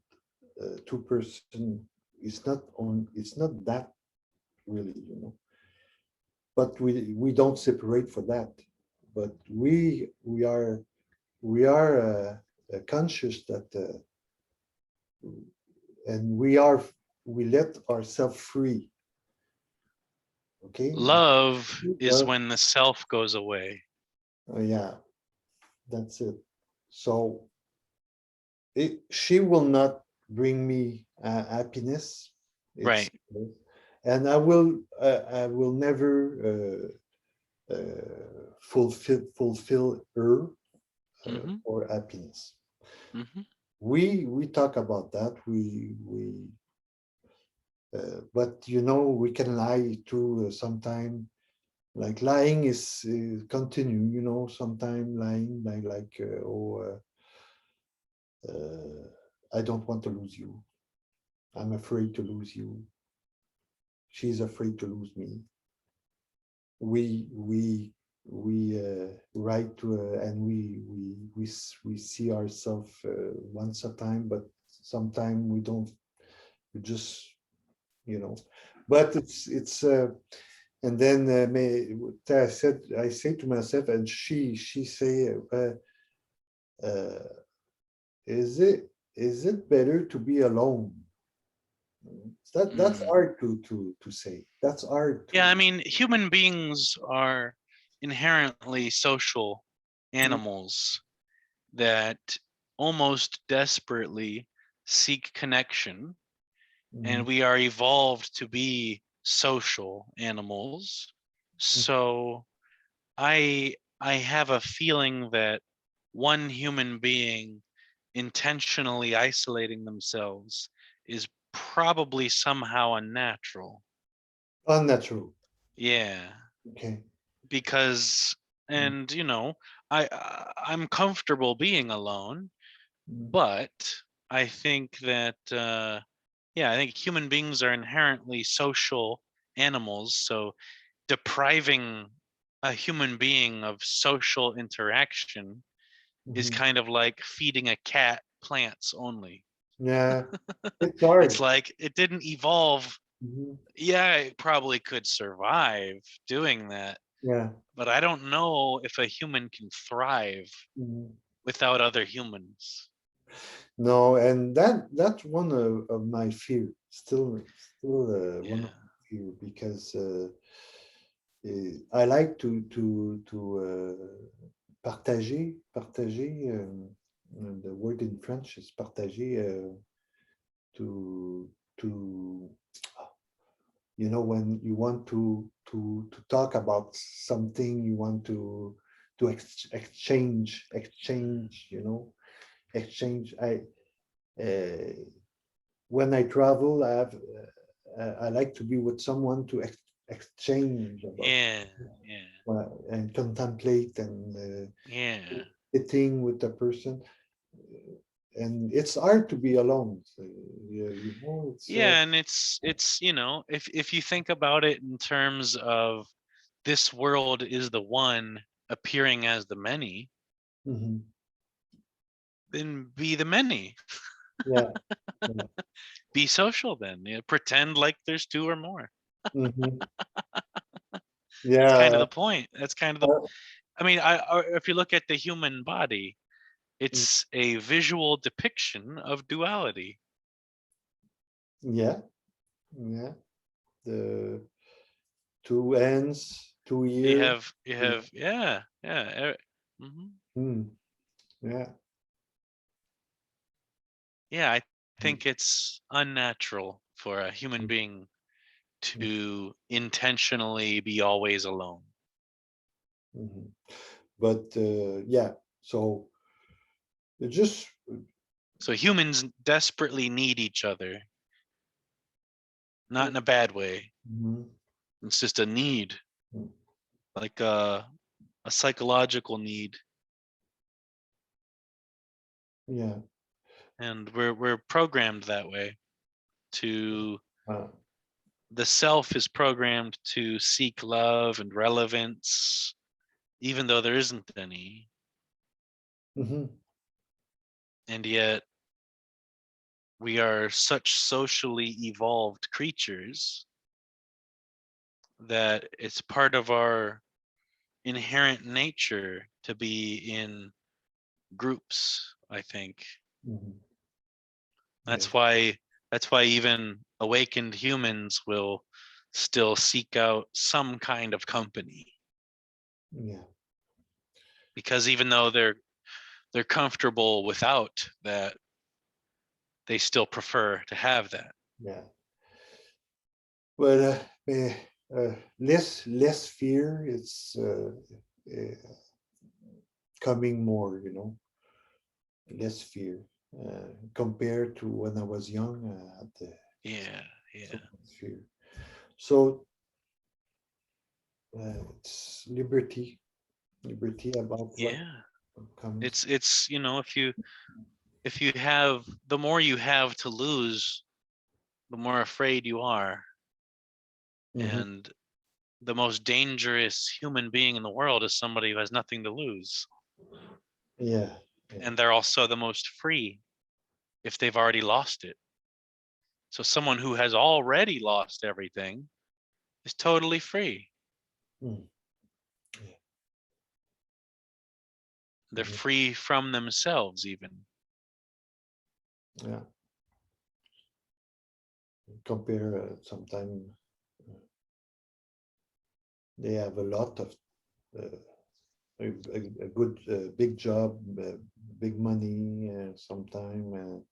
two-person. It's not that really. But we don't separate for that. But we are conscious that and we let ourselves free. Okay. Love is Love. when the self goes away. Yeah, that's it. So she will not bring me happiness. It's Right. and I will never fulfill her Hmm. for happiness. Hmm. We talk about that. But we can lie too sometime. Like lying is continue. Sometime lying like I don't want to lose you. I'm afraid to lose you. she's afraid to lose me. We write to and we see ourselves once a time, but sometimes we don't. We just but it's and then I say to myself, and she say, is it better to be alone? That's Mm. hard to say. That's hard Yeah, I to. mean, human beings are inherently social animals that almost desperately seek connection, and Mhm, we are evolved to be social animals. So I have a feeling that one human being intentionally isolating themselves is probably somehow unnatural. unnatural. Yeah, Okay. because Mm, and I'm comfortable being alone, mm, but I think that yeah, I think human beings are inherently social animals, so depriving a human being of social interaction is mhm. kind of like feeding a cat plants only. Yeah, it's It's hard. like it didn't evolve. Mhm, Yeah, it probably could survive doing that, yeah. but I don't know if a human can thrive Mhm. without other humans. No, and that's one of my fear. Still one of Yeah. my fear because I like to partager. The word in French is partager. To when you want to talk about something, you want to exchange. Exchange. Uh, when I travel, I like to be with someone to exchange about Yeah. Yeah. and contemplate and Yeah. sitting with the person. And it's hard to be alone. So, it's Yeah, and it's if you think about it in terms of this world is the one appearing as the many, mhm. then be the many. Yeah, yeah. Be social then. Pretend like there's two or more. Mhm. That's kind of Yeah. the point. That's kind of the uh, I mean, if you look at the human body, it's a visual depiction of duality. yeah, yeah. The two ends, two ears. You Yeah. have yeah, yeah. Mm, yeah. Yeah, I Mm, think it's unnatural for a human mm, being mm, to intentionally be always alone. mhm. But yeah, so it just So humans desperately need each other, not in a bad way. mhm, It's just a need, mm, like a psychological need, yeah. and we're programmed that way. To Uh, the self is programmed to seek love and relevance, even though there isn't any, mhm, and yet we are such socially evolved creatures that it's part of our inherent nature to be in groups, I think. mhm, yeah, That's why even awakened humans will still seek out some kind of company, yeah, because even though they're comfortable without that, they still prefer to have that. yeah. Well, less fear. It's uh, coming more. Less fear compared to when I was young. I had Yeah, so yeah. much fear. So it's liberty about what Yeah. comes. It's if you have the more you have to lose, the more afraid you are. Mhm. And the most dangerous human being in the world is somebody who has nothing to lose. Yeah. Yeah. And they're also the most free if they've already lost it. So someone who has already lost everything is totally free. Mm. They're Mhm. free from themselves, even. Yeah. Compare sometimes they have a lot of uh, a good big job, big money. Sometimes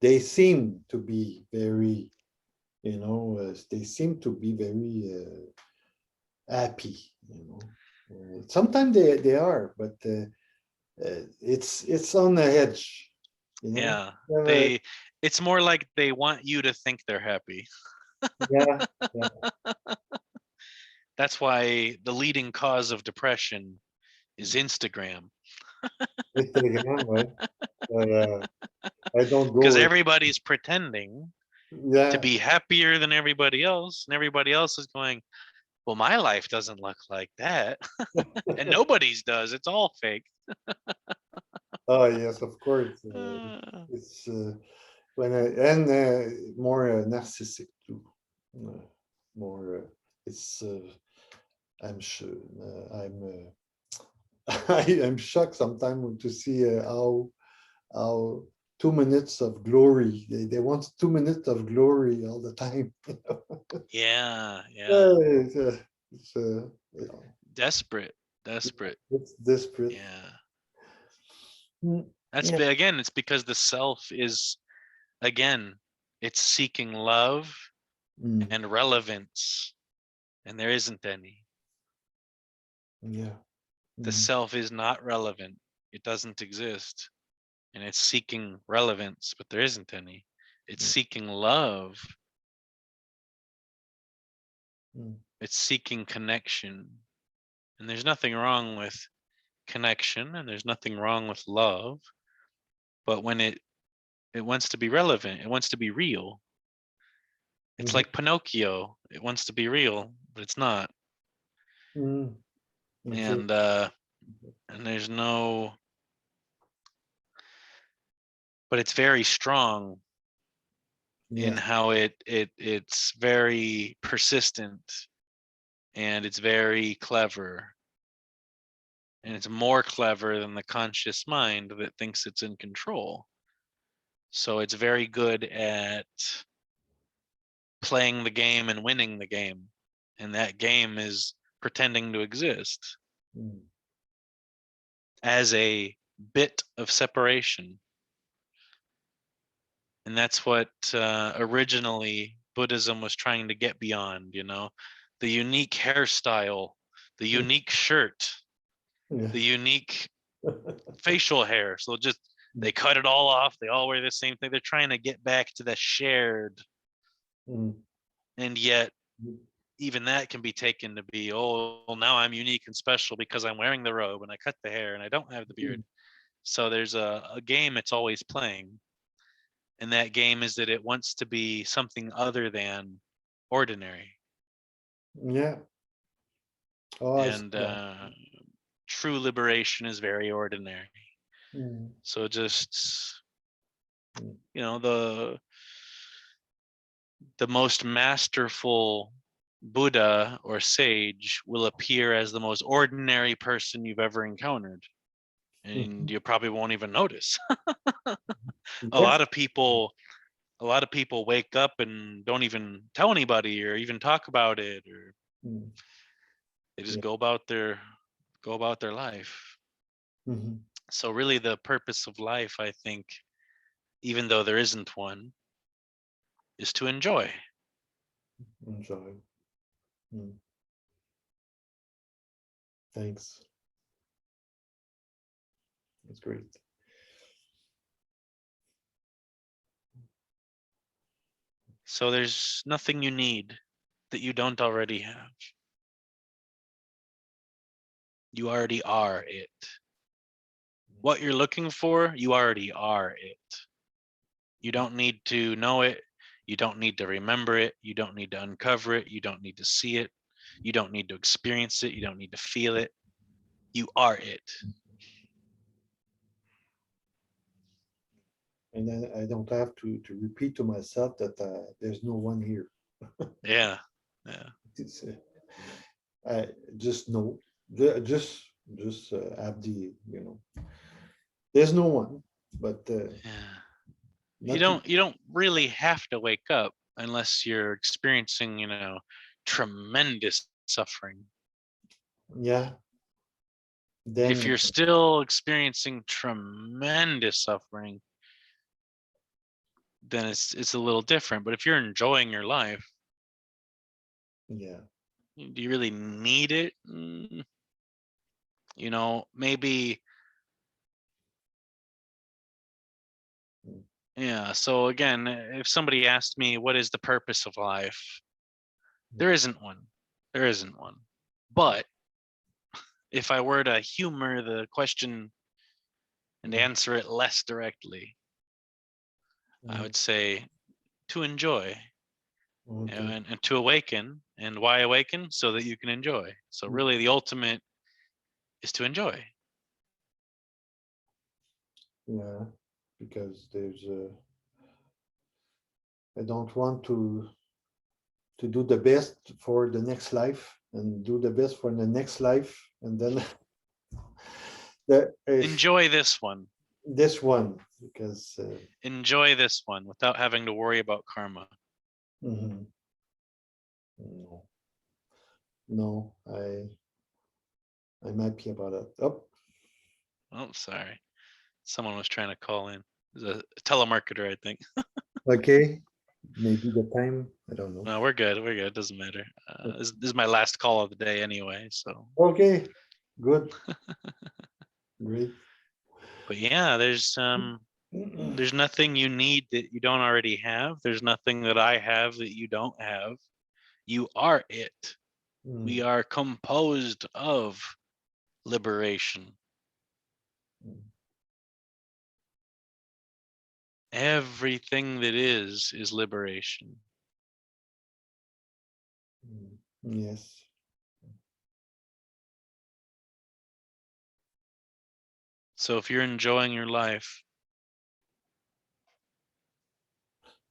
they seem to be very, they seem to be very happy. Sometimes they are, but it's on the edge. You know. Yeah. It's more like they want you to think they're happy. Yeah. Yeah. That's why the leading cause of depression is Instagram. Instagram, right? I don't Because go. everybody's pretending to Yeah. be happier than everybody else, and everybody else is going, well, my life doesn't look like that. And nobody's does. It's all fake. Oh yes, of course. Uh, It's when and more narcissistic too. More. It's. I'm sure. I'm shocked sometimes to see how 2 minutes of glory. They want 2 minutes of glory all the time. yeah, Yeah, yeah. it's, Desperate, desperate. it's desperate. Yeah. Mm. That's Yeah. again, it's because the self is, again, it's seeking love Mm. and relevance, and there isn't any. Yeah. The Mm. self is not relevant, it doesn't exist, and it's seeking relevance, but there isn't any. It's seeking love, Mm. it's seeking connection. And there's nothing wrong with connection, and there's nothing wrong with love, but when it wants to be relevant, it wants to be real. It's Mhm. like Pinocchio. It wants to be real, but it's not. Mm. Okay. And and there's no, but it's very strong in Yeah. how it's very persistent, and it's very clever, and it's more clever than the conscious mind that thinks it's in control. So it's very good at playing the game and winning the game. And that game is pretending to exist Mm. as a bit of separation. And that's what originally Buddhism was trying to get beyond, the unique hairstyle, the unique shirt, Yeah. the unique facial hair. So just they cut it all off. They all wear the same thing. They're trying to get back to the shared, Mm. and yet even that can be taken to be, oh, well, now I'm unique and special because I'm wearing the robe and I cut the hair and I don't have the beard. So there's a game it's always playing. And that game is that it wants to be something other than ordinary. Yeah. Oh, I see And that. true liberation is very ordinary. Mm. So just, Mm. the most masterful Buddha or sage will appear as the most ordinary person you've ever encountered, and Mhm. you probably won't even notice. a Yes. lot of people a lot of people wake up and don't even tell anybody or even talk about it, or Mm. they just Yeah. go about their life. Mhm. So really the purpose of life, I think, even though there isn't one, is to enjoy. Enjoy. Mm. Thanks. That's great. So there's nothing you need that you don't already have. You already are it. What you're looking for, you already are it. You don't need to know it. You don't need to remember it. You don't need to uncover it. You don't need to see it. You don't need to experience it. You don't need to feel it. You are it. And then I don't have to repeat to myself that there's no one here. Yeah. Yeah. It's, I just know, just have the, there's no one, but Yeah. nothing. You don't really have to wake up unless you're experiencing, tremendous suffering. Yeah. If Then you're still experiencing tremendous suffering, then it's a little different. But if you're enjoying your life, yeah. do you really need it? Maybe. Yeah. So again, if somebody asked me, what is the purpose of life? There isn't one. There isn't one. But if I were to humor the question and answer it less directly, I would say to enjoy Okay. and to awaken. And why awaken? So that you can enjoy. So really the ultimate is to enjoy. Yeah, because I don't want to do the best for the next life and do the best for the next life, and then if Enjoy this one. this one, because Enjoy this one without having to worry about karma. mhm. No, no, I'm happy about that. Oh, Oh, sorry. Someone was trying to call in. It was a telemarketer, I think. okay, maybe the time, I don't know. No, we're good. We're good. It doesn't matter. This is my last call of the day anyway. So, Okay, good, great. but yeah, there's nothing you need that you don't already have. There's nothing that I have that you don't have. You are it. We Mm, are composed of liberation. mm, Everything that is liberation. mm. Yes. So if you're enjoying your life,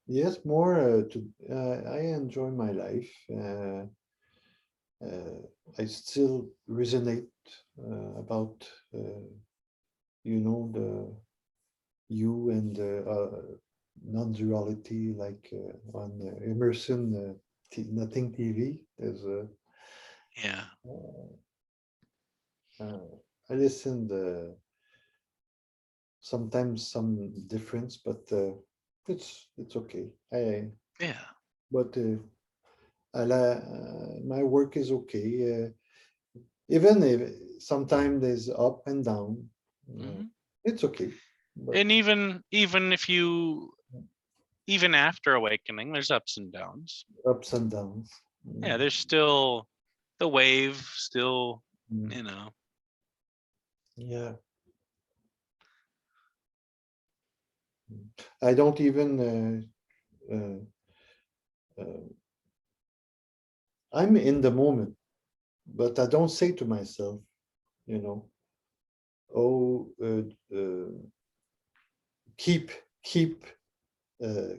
Yes, more I enjoy my life. I still resonate about the you and non-duality, like on Emerson, Nothing TV. There's a yeah, I listened sometimes some difference, but it's okay. yeah. But my work is okay. Even if sometimes there's up and down, Hmm. it's okay. But And even if you even after awakening, there's ups and downs. ups and downs. Yeah, there's still the wave, still, Mm. you know. Yeah, I don't even. Uh, I'm in the moment, but I don't say to myself, you know, oh, keep keep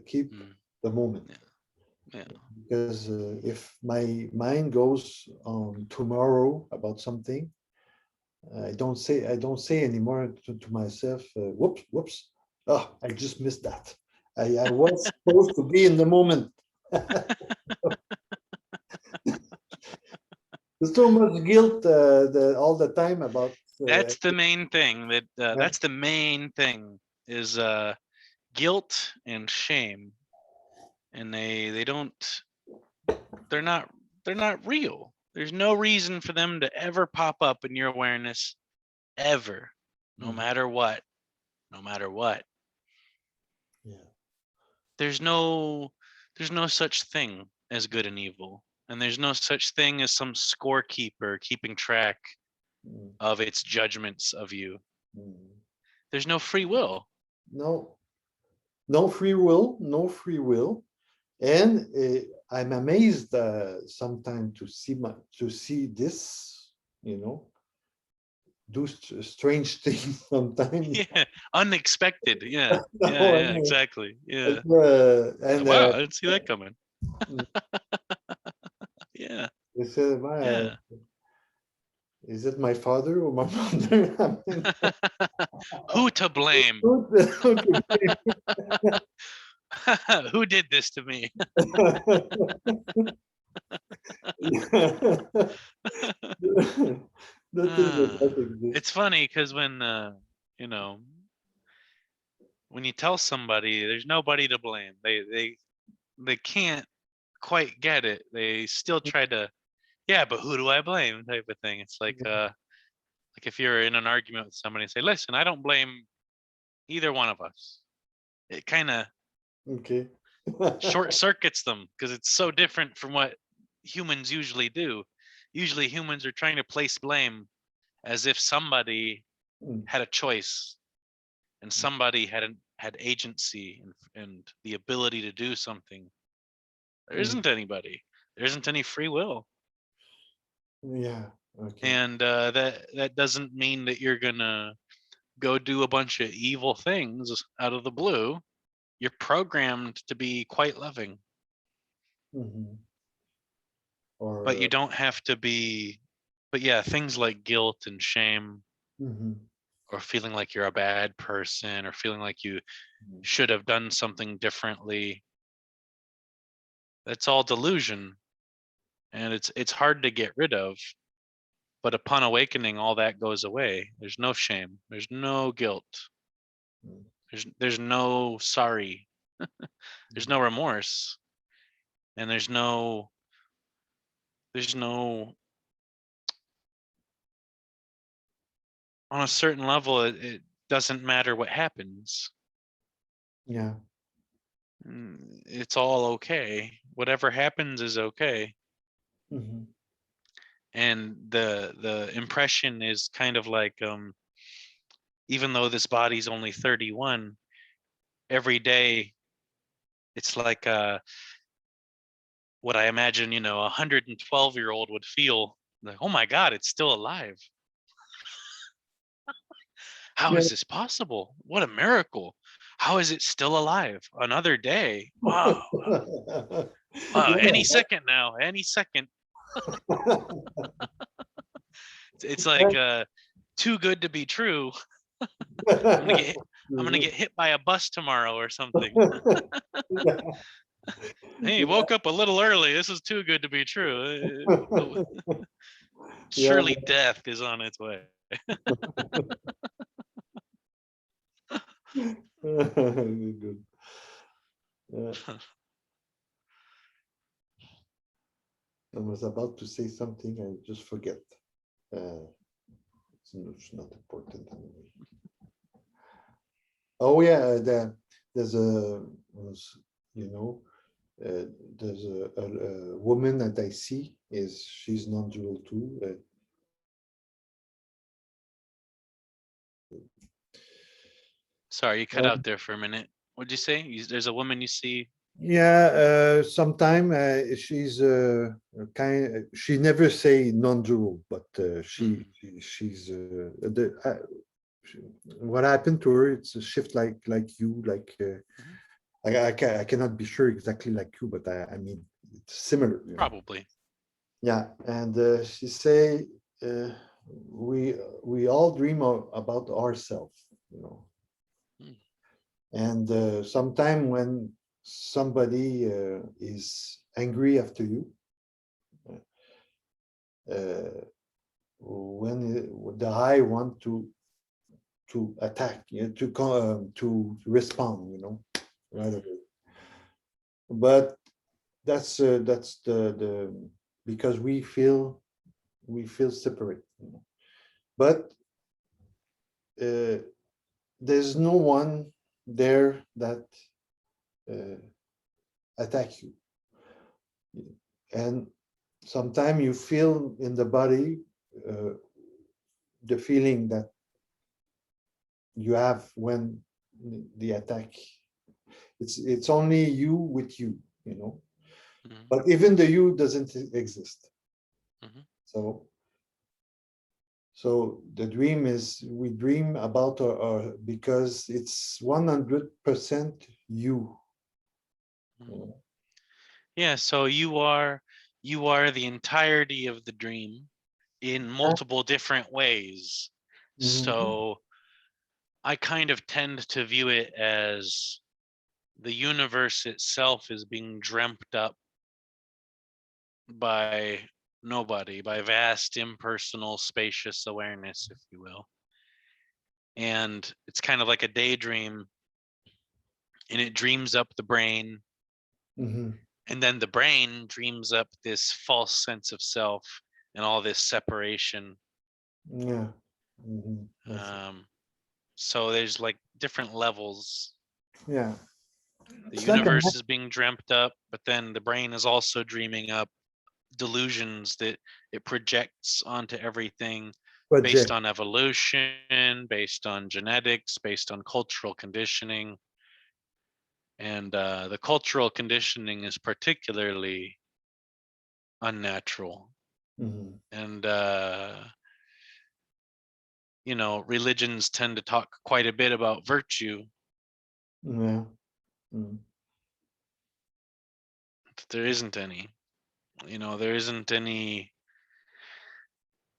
keep Mm, the moment, yeah, yeah. because if my mind goes on tomorrow about something, I don't say anymore to myself, whoops, oh, I just missed that. I was supposed to be in the moment. There's so much guilt all the time about That's the main thing. yeah, That's the main thing is guilt and shame, and they don't. They're not. They're not real. There's no reason for them to ever pop up in your awareness ever, no mm, matter what. No matter what. yeah, There's no. There's no such thing as good and evil, and there's no such thing as some scorekeeper keeping track mm, of its judgments of you. mm. There's no free will. No, no free will, no free will. And I'm amazed sometimes to see this, do strange things sometimes. Yeah, unexpected. Yeah, yeah, No, I yeah, know. exactly. Yeah. And Wow, I didn't see that coming. mm, Yeah, they said, "Why, yeah. is it my father or my mother?" I mean, Who to blame? who to Who did this to me? blame? Nothing like Uh, that exists. it's funny because when you know, when you tell somebody there's nobody to blame, they can't quite get it. They still try to, yeah, but who do I blame? Type of thing. It's like if you're in an argument with somebody and say, listen, I don't blame either one of us. It kind of Okay. short circuits them because it's so different from what humans usually do. Usually humans are trying to place blame as if somebody Mm, had a choice and somebody had agency and the ability to do something. There mm. isn't anybody. There isn't any free will. Yeah. Okay. And that doesn't mean that you're gonna go do a bunch of evil things out of the blue. You're programmed to be quite loving, Mhm. but Or you don't have to be. But yeah, things like guilt and shame, mhm, or feeling like you're a bad person, or feeling like you mhm, should have done something differently, that's all delusion, and it's hard to get rid of. But upon awakening, all that goes away. There's no shame. There's no guilt. mm, There's no sorry. There's no remorse, and there's no on a certain level. It doesn't matter what happens. yeah. It's all okay. Whatever happens is okay. Mhm, And the impression is kind of like even though this body's only 31, every day it's like what I imagine, a 112-year-old would feel like, oh my God, it's still alive. How yeah. is this possible? What a miracle. How is it still alive? Another day. Wow. Any second now, any second. It's like too good to be true. I'm gonna get hit. I'm gonna get hit by a bus tomorrow or something. Yeah. Hey, woke up a little early. This is too good to be true. Yeah. Surely death is on its way. Good. Yeah. I was about to say something, I just forget. Uh, it's not important anyway. Oh yeah, there's a, you know, uh, there's a woman that I see she's non-dual too. Sorry, you cut Uh, out there for a minute. What'd you say? There's a woman you see. yeah, sometime she's kind. She never say non-dual, but Mm, she's she- what happened to her? It's a shift like you, like mhm. I cannot be sure exactly like you, but I mean it's similar. Probably. Yeah, and she say uh, we all dream about ourselves. Mm. And sometime when somebody is angry after you, uh, when the I want to attack, to respond, right away. But that's the because we feel separate. But uh, there's no one there that uh, attack you, and sometimes you feel in the body uh, the feeling that you have when the attack. It's only you with you. you know. Mhm. But even the you doesn't exist. Mhm. So the dream is we dream about our because it's 100% you. You Mhm. know? Yeah, so you are the entirety of the dream in multiple different ways. Mhm. So I kind of tend to view it as the universe itself is being dreamt up by nobody, by vast, impersonal, spacious awareness, if you will. And it's kind of like a daydream, and it dreams up the brain, Mhm. and then the brain dreams up this false sense of self and all this separation. Yeah. Mhm. Yes. Um, so there's like different levels. Yeah. The It's like a universe is being dreamt up, but then the brain is also dreaming up delusions that it projects onto everything based project. on evolution, based on genetics, based on cultural conditioning. And the cultural conditioning is particularly unnatural. Mhm. And, religions tend to talk quite a bit about virtue. Yeah. Mhm. But there isn't any. There isn't any.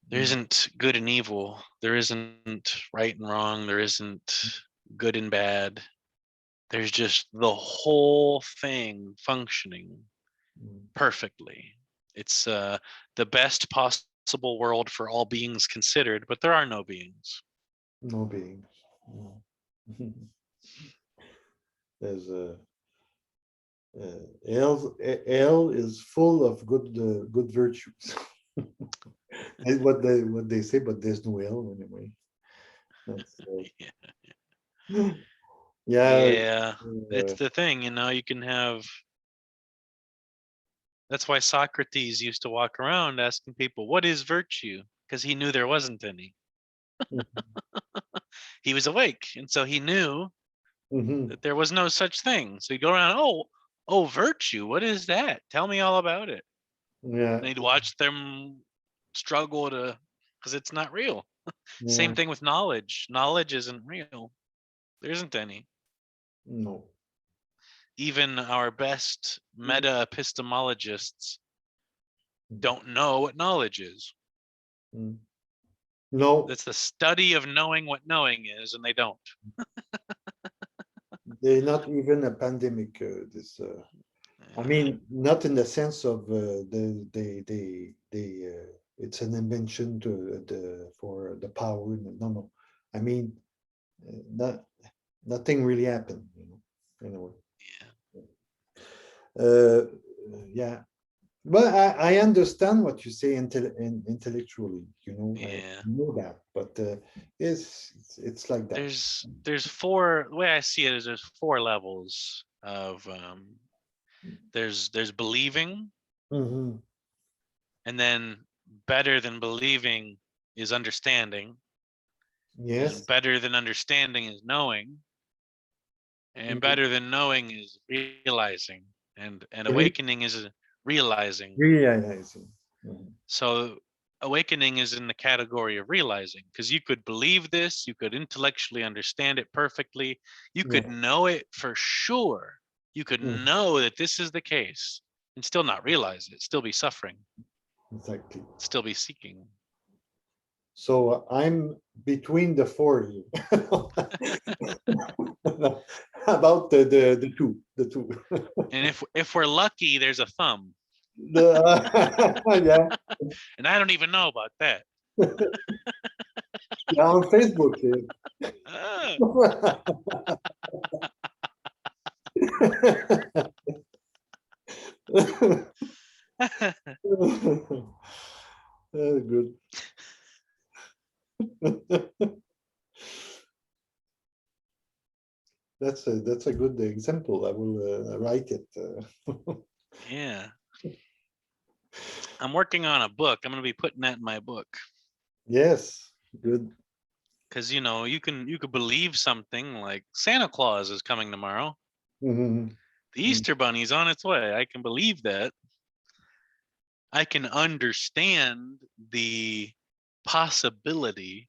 There Mhm. isn't good and evil. There isn't right and wrong. There isn't good and bad. There's just the whole thing functioning Mhm. perfectly. It's the best possible world for all beings considered, but there are no beings. No beings. Mhm. There's a hell is full of good virtues. That's what they say, but there's no hell anyway. That's Yeah, yeah. yeah, it's the thing. You can have. That's why Socrates used to walk around asking people, "What is virtue?" Because he knew there wasn't any. He was awake, and so he knew Mhm. that there was no such thing. So he'd go around, oh, virtue. What is that? Tell me all about it. Yeah, And he'd watch them struggle because it's not real. Same yeah, thing with knowledge. Knowledge isn't real. There isn't any. no. Even our best meta epistemologists don't know what knowledge is. Mm. No, That's the study of knowing what knowing is, and they don't. they're not even a pandemic. This, I Yeah, mean, not in the sense of it's an invention for the power. No, no. I mean, not nothing really happened. Anyway. yeah, Uh, yeah, but I understand what you say intellectually. I yeah. know that, but it's like that. There's four. The way I see it is there's four levels of there's believing, Hmm. and then better than believing is understanding, and Yes. better than understanding is knowing, and Mhm. better than knowing is realizing, and Re- awakening is realizing. Realizing. Mhm. So awakening is in the category of realizing, because you could believe this, you could intellectually understand it perfectly, you Yeah, could know it for sure, you could mm, know that this is the case and still not realize it, still be suffering, exactly. still be seeking. So I'm between the four here. About the two, the two. And if we're lucky, there's a thumb, Yeah, and I don't even know about that. yeah, on Facebook. Ah. Good. That's a good example. I will write it. Yeah, I'm working on a book. I'm going to be putting that in my book, Yes, good. because you could believe something like Santa Claus is coming tomorrow. Mhm. The Easter Bunny's on its way. I can believe that. I can understand the possibility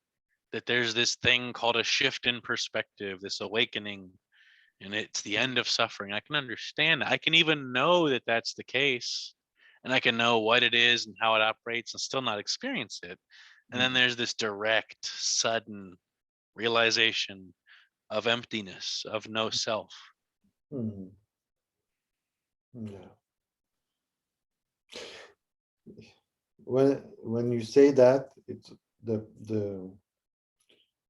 that there's this thing called a shift in perspective, this awakening, and it's the end of suffering. I can understand that. I can even know that that's the case, and I can know what it is and how it operates and still not experience it. And then there's this direct, sudden realization of emptiness, of no self. Mhm. Yeah. When you say that, it's the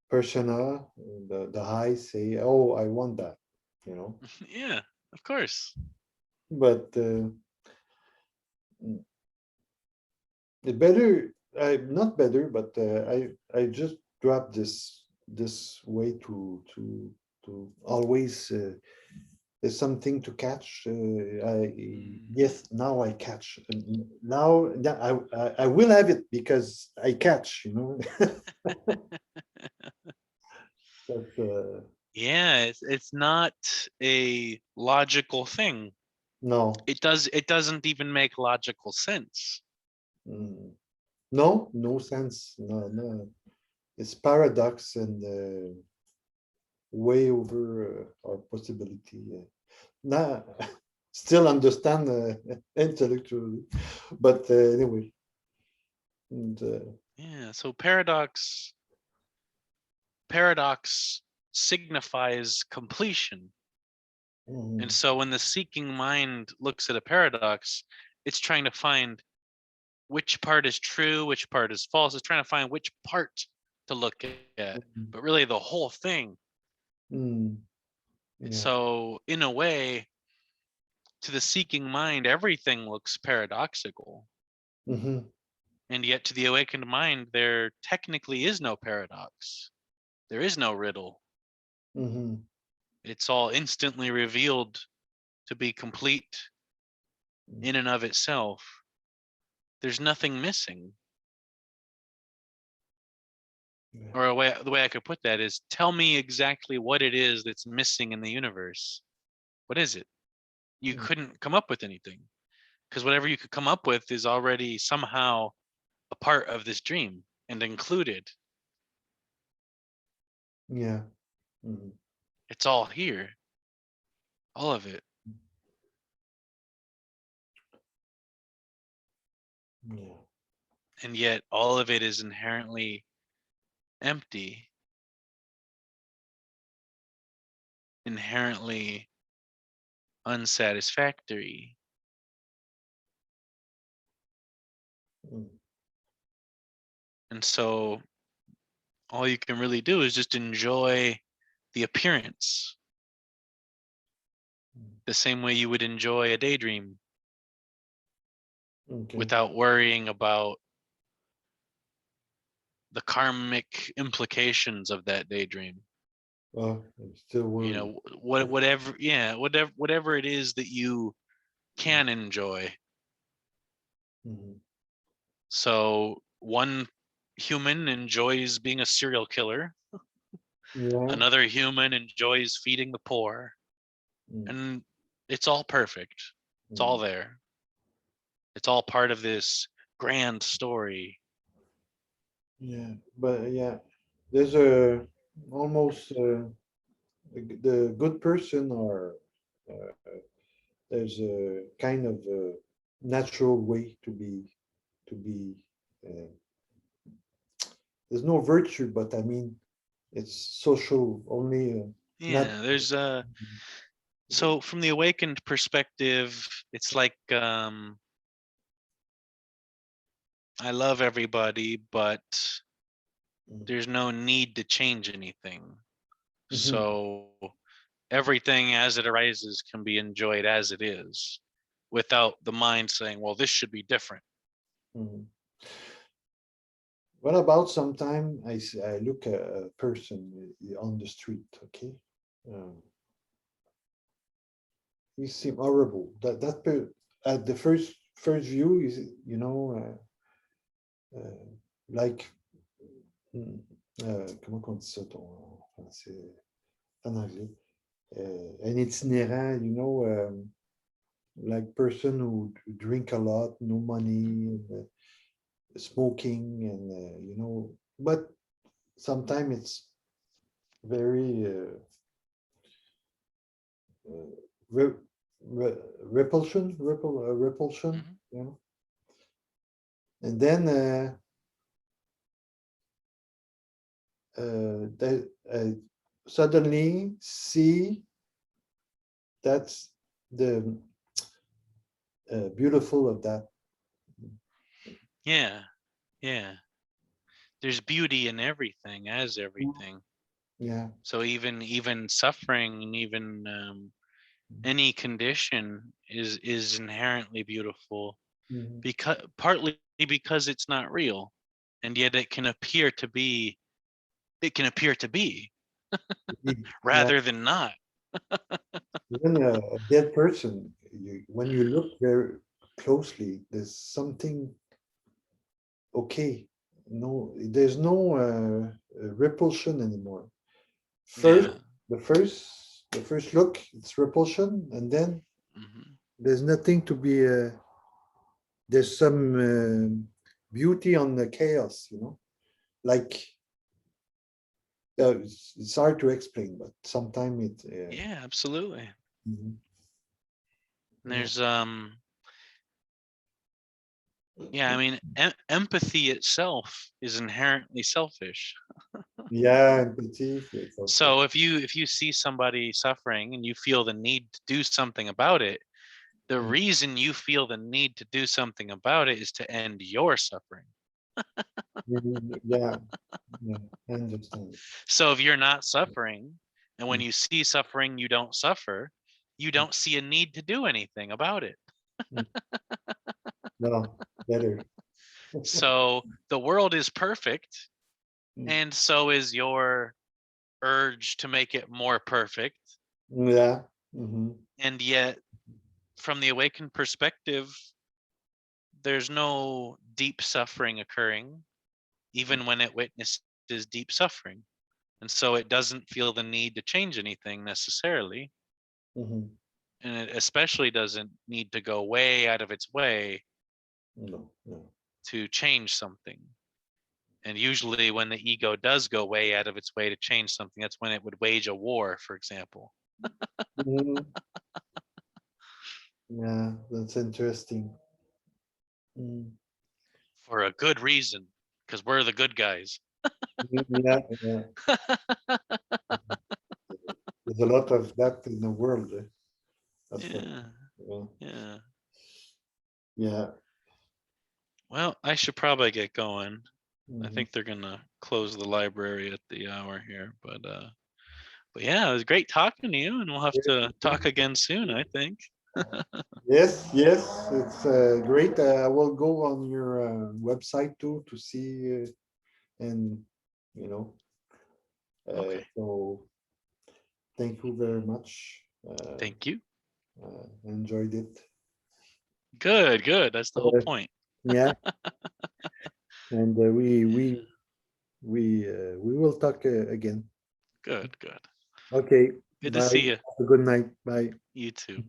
persona, the I say, oh, I want that, you know. Yeah, of course. But the better, not better, but I just dropped this way to always there's something to catch. Yes, now I catch. Now yeah, I will have it because I catch. You know. But Yeah, it's not a logical thing. no, It doesn't even make logical sense. mm, no, no sense. No, no. It's paradox and way over our possibility. Now, still understand intellectually, but anyway. And, Yeah, so paradox signifies completion. And mm, so when the seeking mind looks at a paradox, it's trying to find which part is true, which part is false. It's trying to find which part to look at, mm, but really the whole thing. mm, And yeah. so, in a way, to the seeking mind, everything looks paradoxical. Hmm. And yet, to the awakened mind, there technically is no paradox. There is no riddle. Hmm. It's all instantly revealed to be complete in and of itself. There's nothing missing. Yeah. Or the way I could put that is tell me exactly what it is that's missing in the universe. What is it? You Mm, couldn't come up with anything because whatever you could come up with is already somehow a part of this dream and included. yeah. Mhm. It's all here, all of it. Yeah. And yet all of it is inherently empty, inherently unsatisfactory. Mm, And so all you can really do is just enjoy the appearance mm. the same way you would enjoy a daydream Okay. without worrying about the karmic implications of that daydream. I'm still You worried. know, whatever it is that you can enjoy. Mhm. So one human enjoys being a serial killer, Yeah. another human enjoys feeding the poor, Mm, and it's all perfect. It's all mm. there. It's all part of this grand story. Yeah. But yeah, there's a almost the good person or there's a kind of a natural way to be. Uh, there's no virtue, but I mean it's social only. Not. Yeah, there's so from the awakened perspective, it's like I love everybody, but there's no need to change anything. Mhm. So everything as it arises can be enjoyed as it is without the mind saying, well, this should be different. Mhm. What about sometime I look at a person on the street, okay? Um, he seem horrible. At the first view is like hmm, comment on dit ça en français, en anglais? and itinerant, like person who drink a lot, no money, smoking, and but sometimes it's very re- repulsion, Mhm. and then they suddenly see that's the beautiful of that. Yeah, yeah. There's beauty in everything, as everything. Yeah. So even suffering, and even any condition is inherently beautiful, Mhm. because partly because it's not real, and yet it can appear to be Yeah. rather than not. Even a dead person, when you look very closely, there's something okay. No, there's no repulsion anymore. First, Yeah. the first look, it's repulsion, and then Hmm. there's nothing to be. There's some beauty on the chaos, like it's hard to explain, but sometimes it. Yeah, absolutely. Mhm. And Yeah, there's yeah, I mean, empathy itself is inherently selfish. yeah, empathy. It's also. So if you see somebody suffering and you feel the need to do something about it, the reason you feel the need to do something about it is to end your suffering. Yeah, yeah, I understand. So if you're not suffering, and when you see suffering you don't suffer, you don't see a need to do anything about it. Mm. No, better. So the world is perfect, Mm. and so is your urge to make it more perfect. Yeah. Hmm. And yet, from the awakened perspective, there's no deep suffering occurring, even when it witnesses deep suffering. And so it doesn't feel the need to change anything necessarily. Hmm. And it especially doesn't need to go way out of its way No, no. to change something. And usually, when the ego does go way out of its way to change something, that's when it would wage a war, for example, Mhm. Yeah, that's interesting. Mm. for a good reason, because we're the good guys. Yeah, yeah. There's a lot of that in the world. That's for Yeah, yeah. yeah. Yeah. Well, I should probably get going. I Mhm. think they're gonna close the library at the hour here, but yeah, it was great talking to you, and we'll have to talk again soon, I think. Yes, yes, it's great. I will go on your website too to see and you know. Okay, So thank you very much. thank you. Enjoyed it. Good, good. That's the whole Uh, point. yeah, and Yeah, we will talk again. good, good. Okay. Good to Bye. see you. Have a good night. Bye. You too.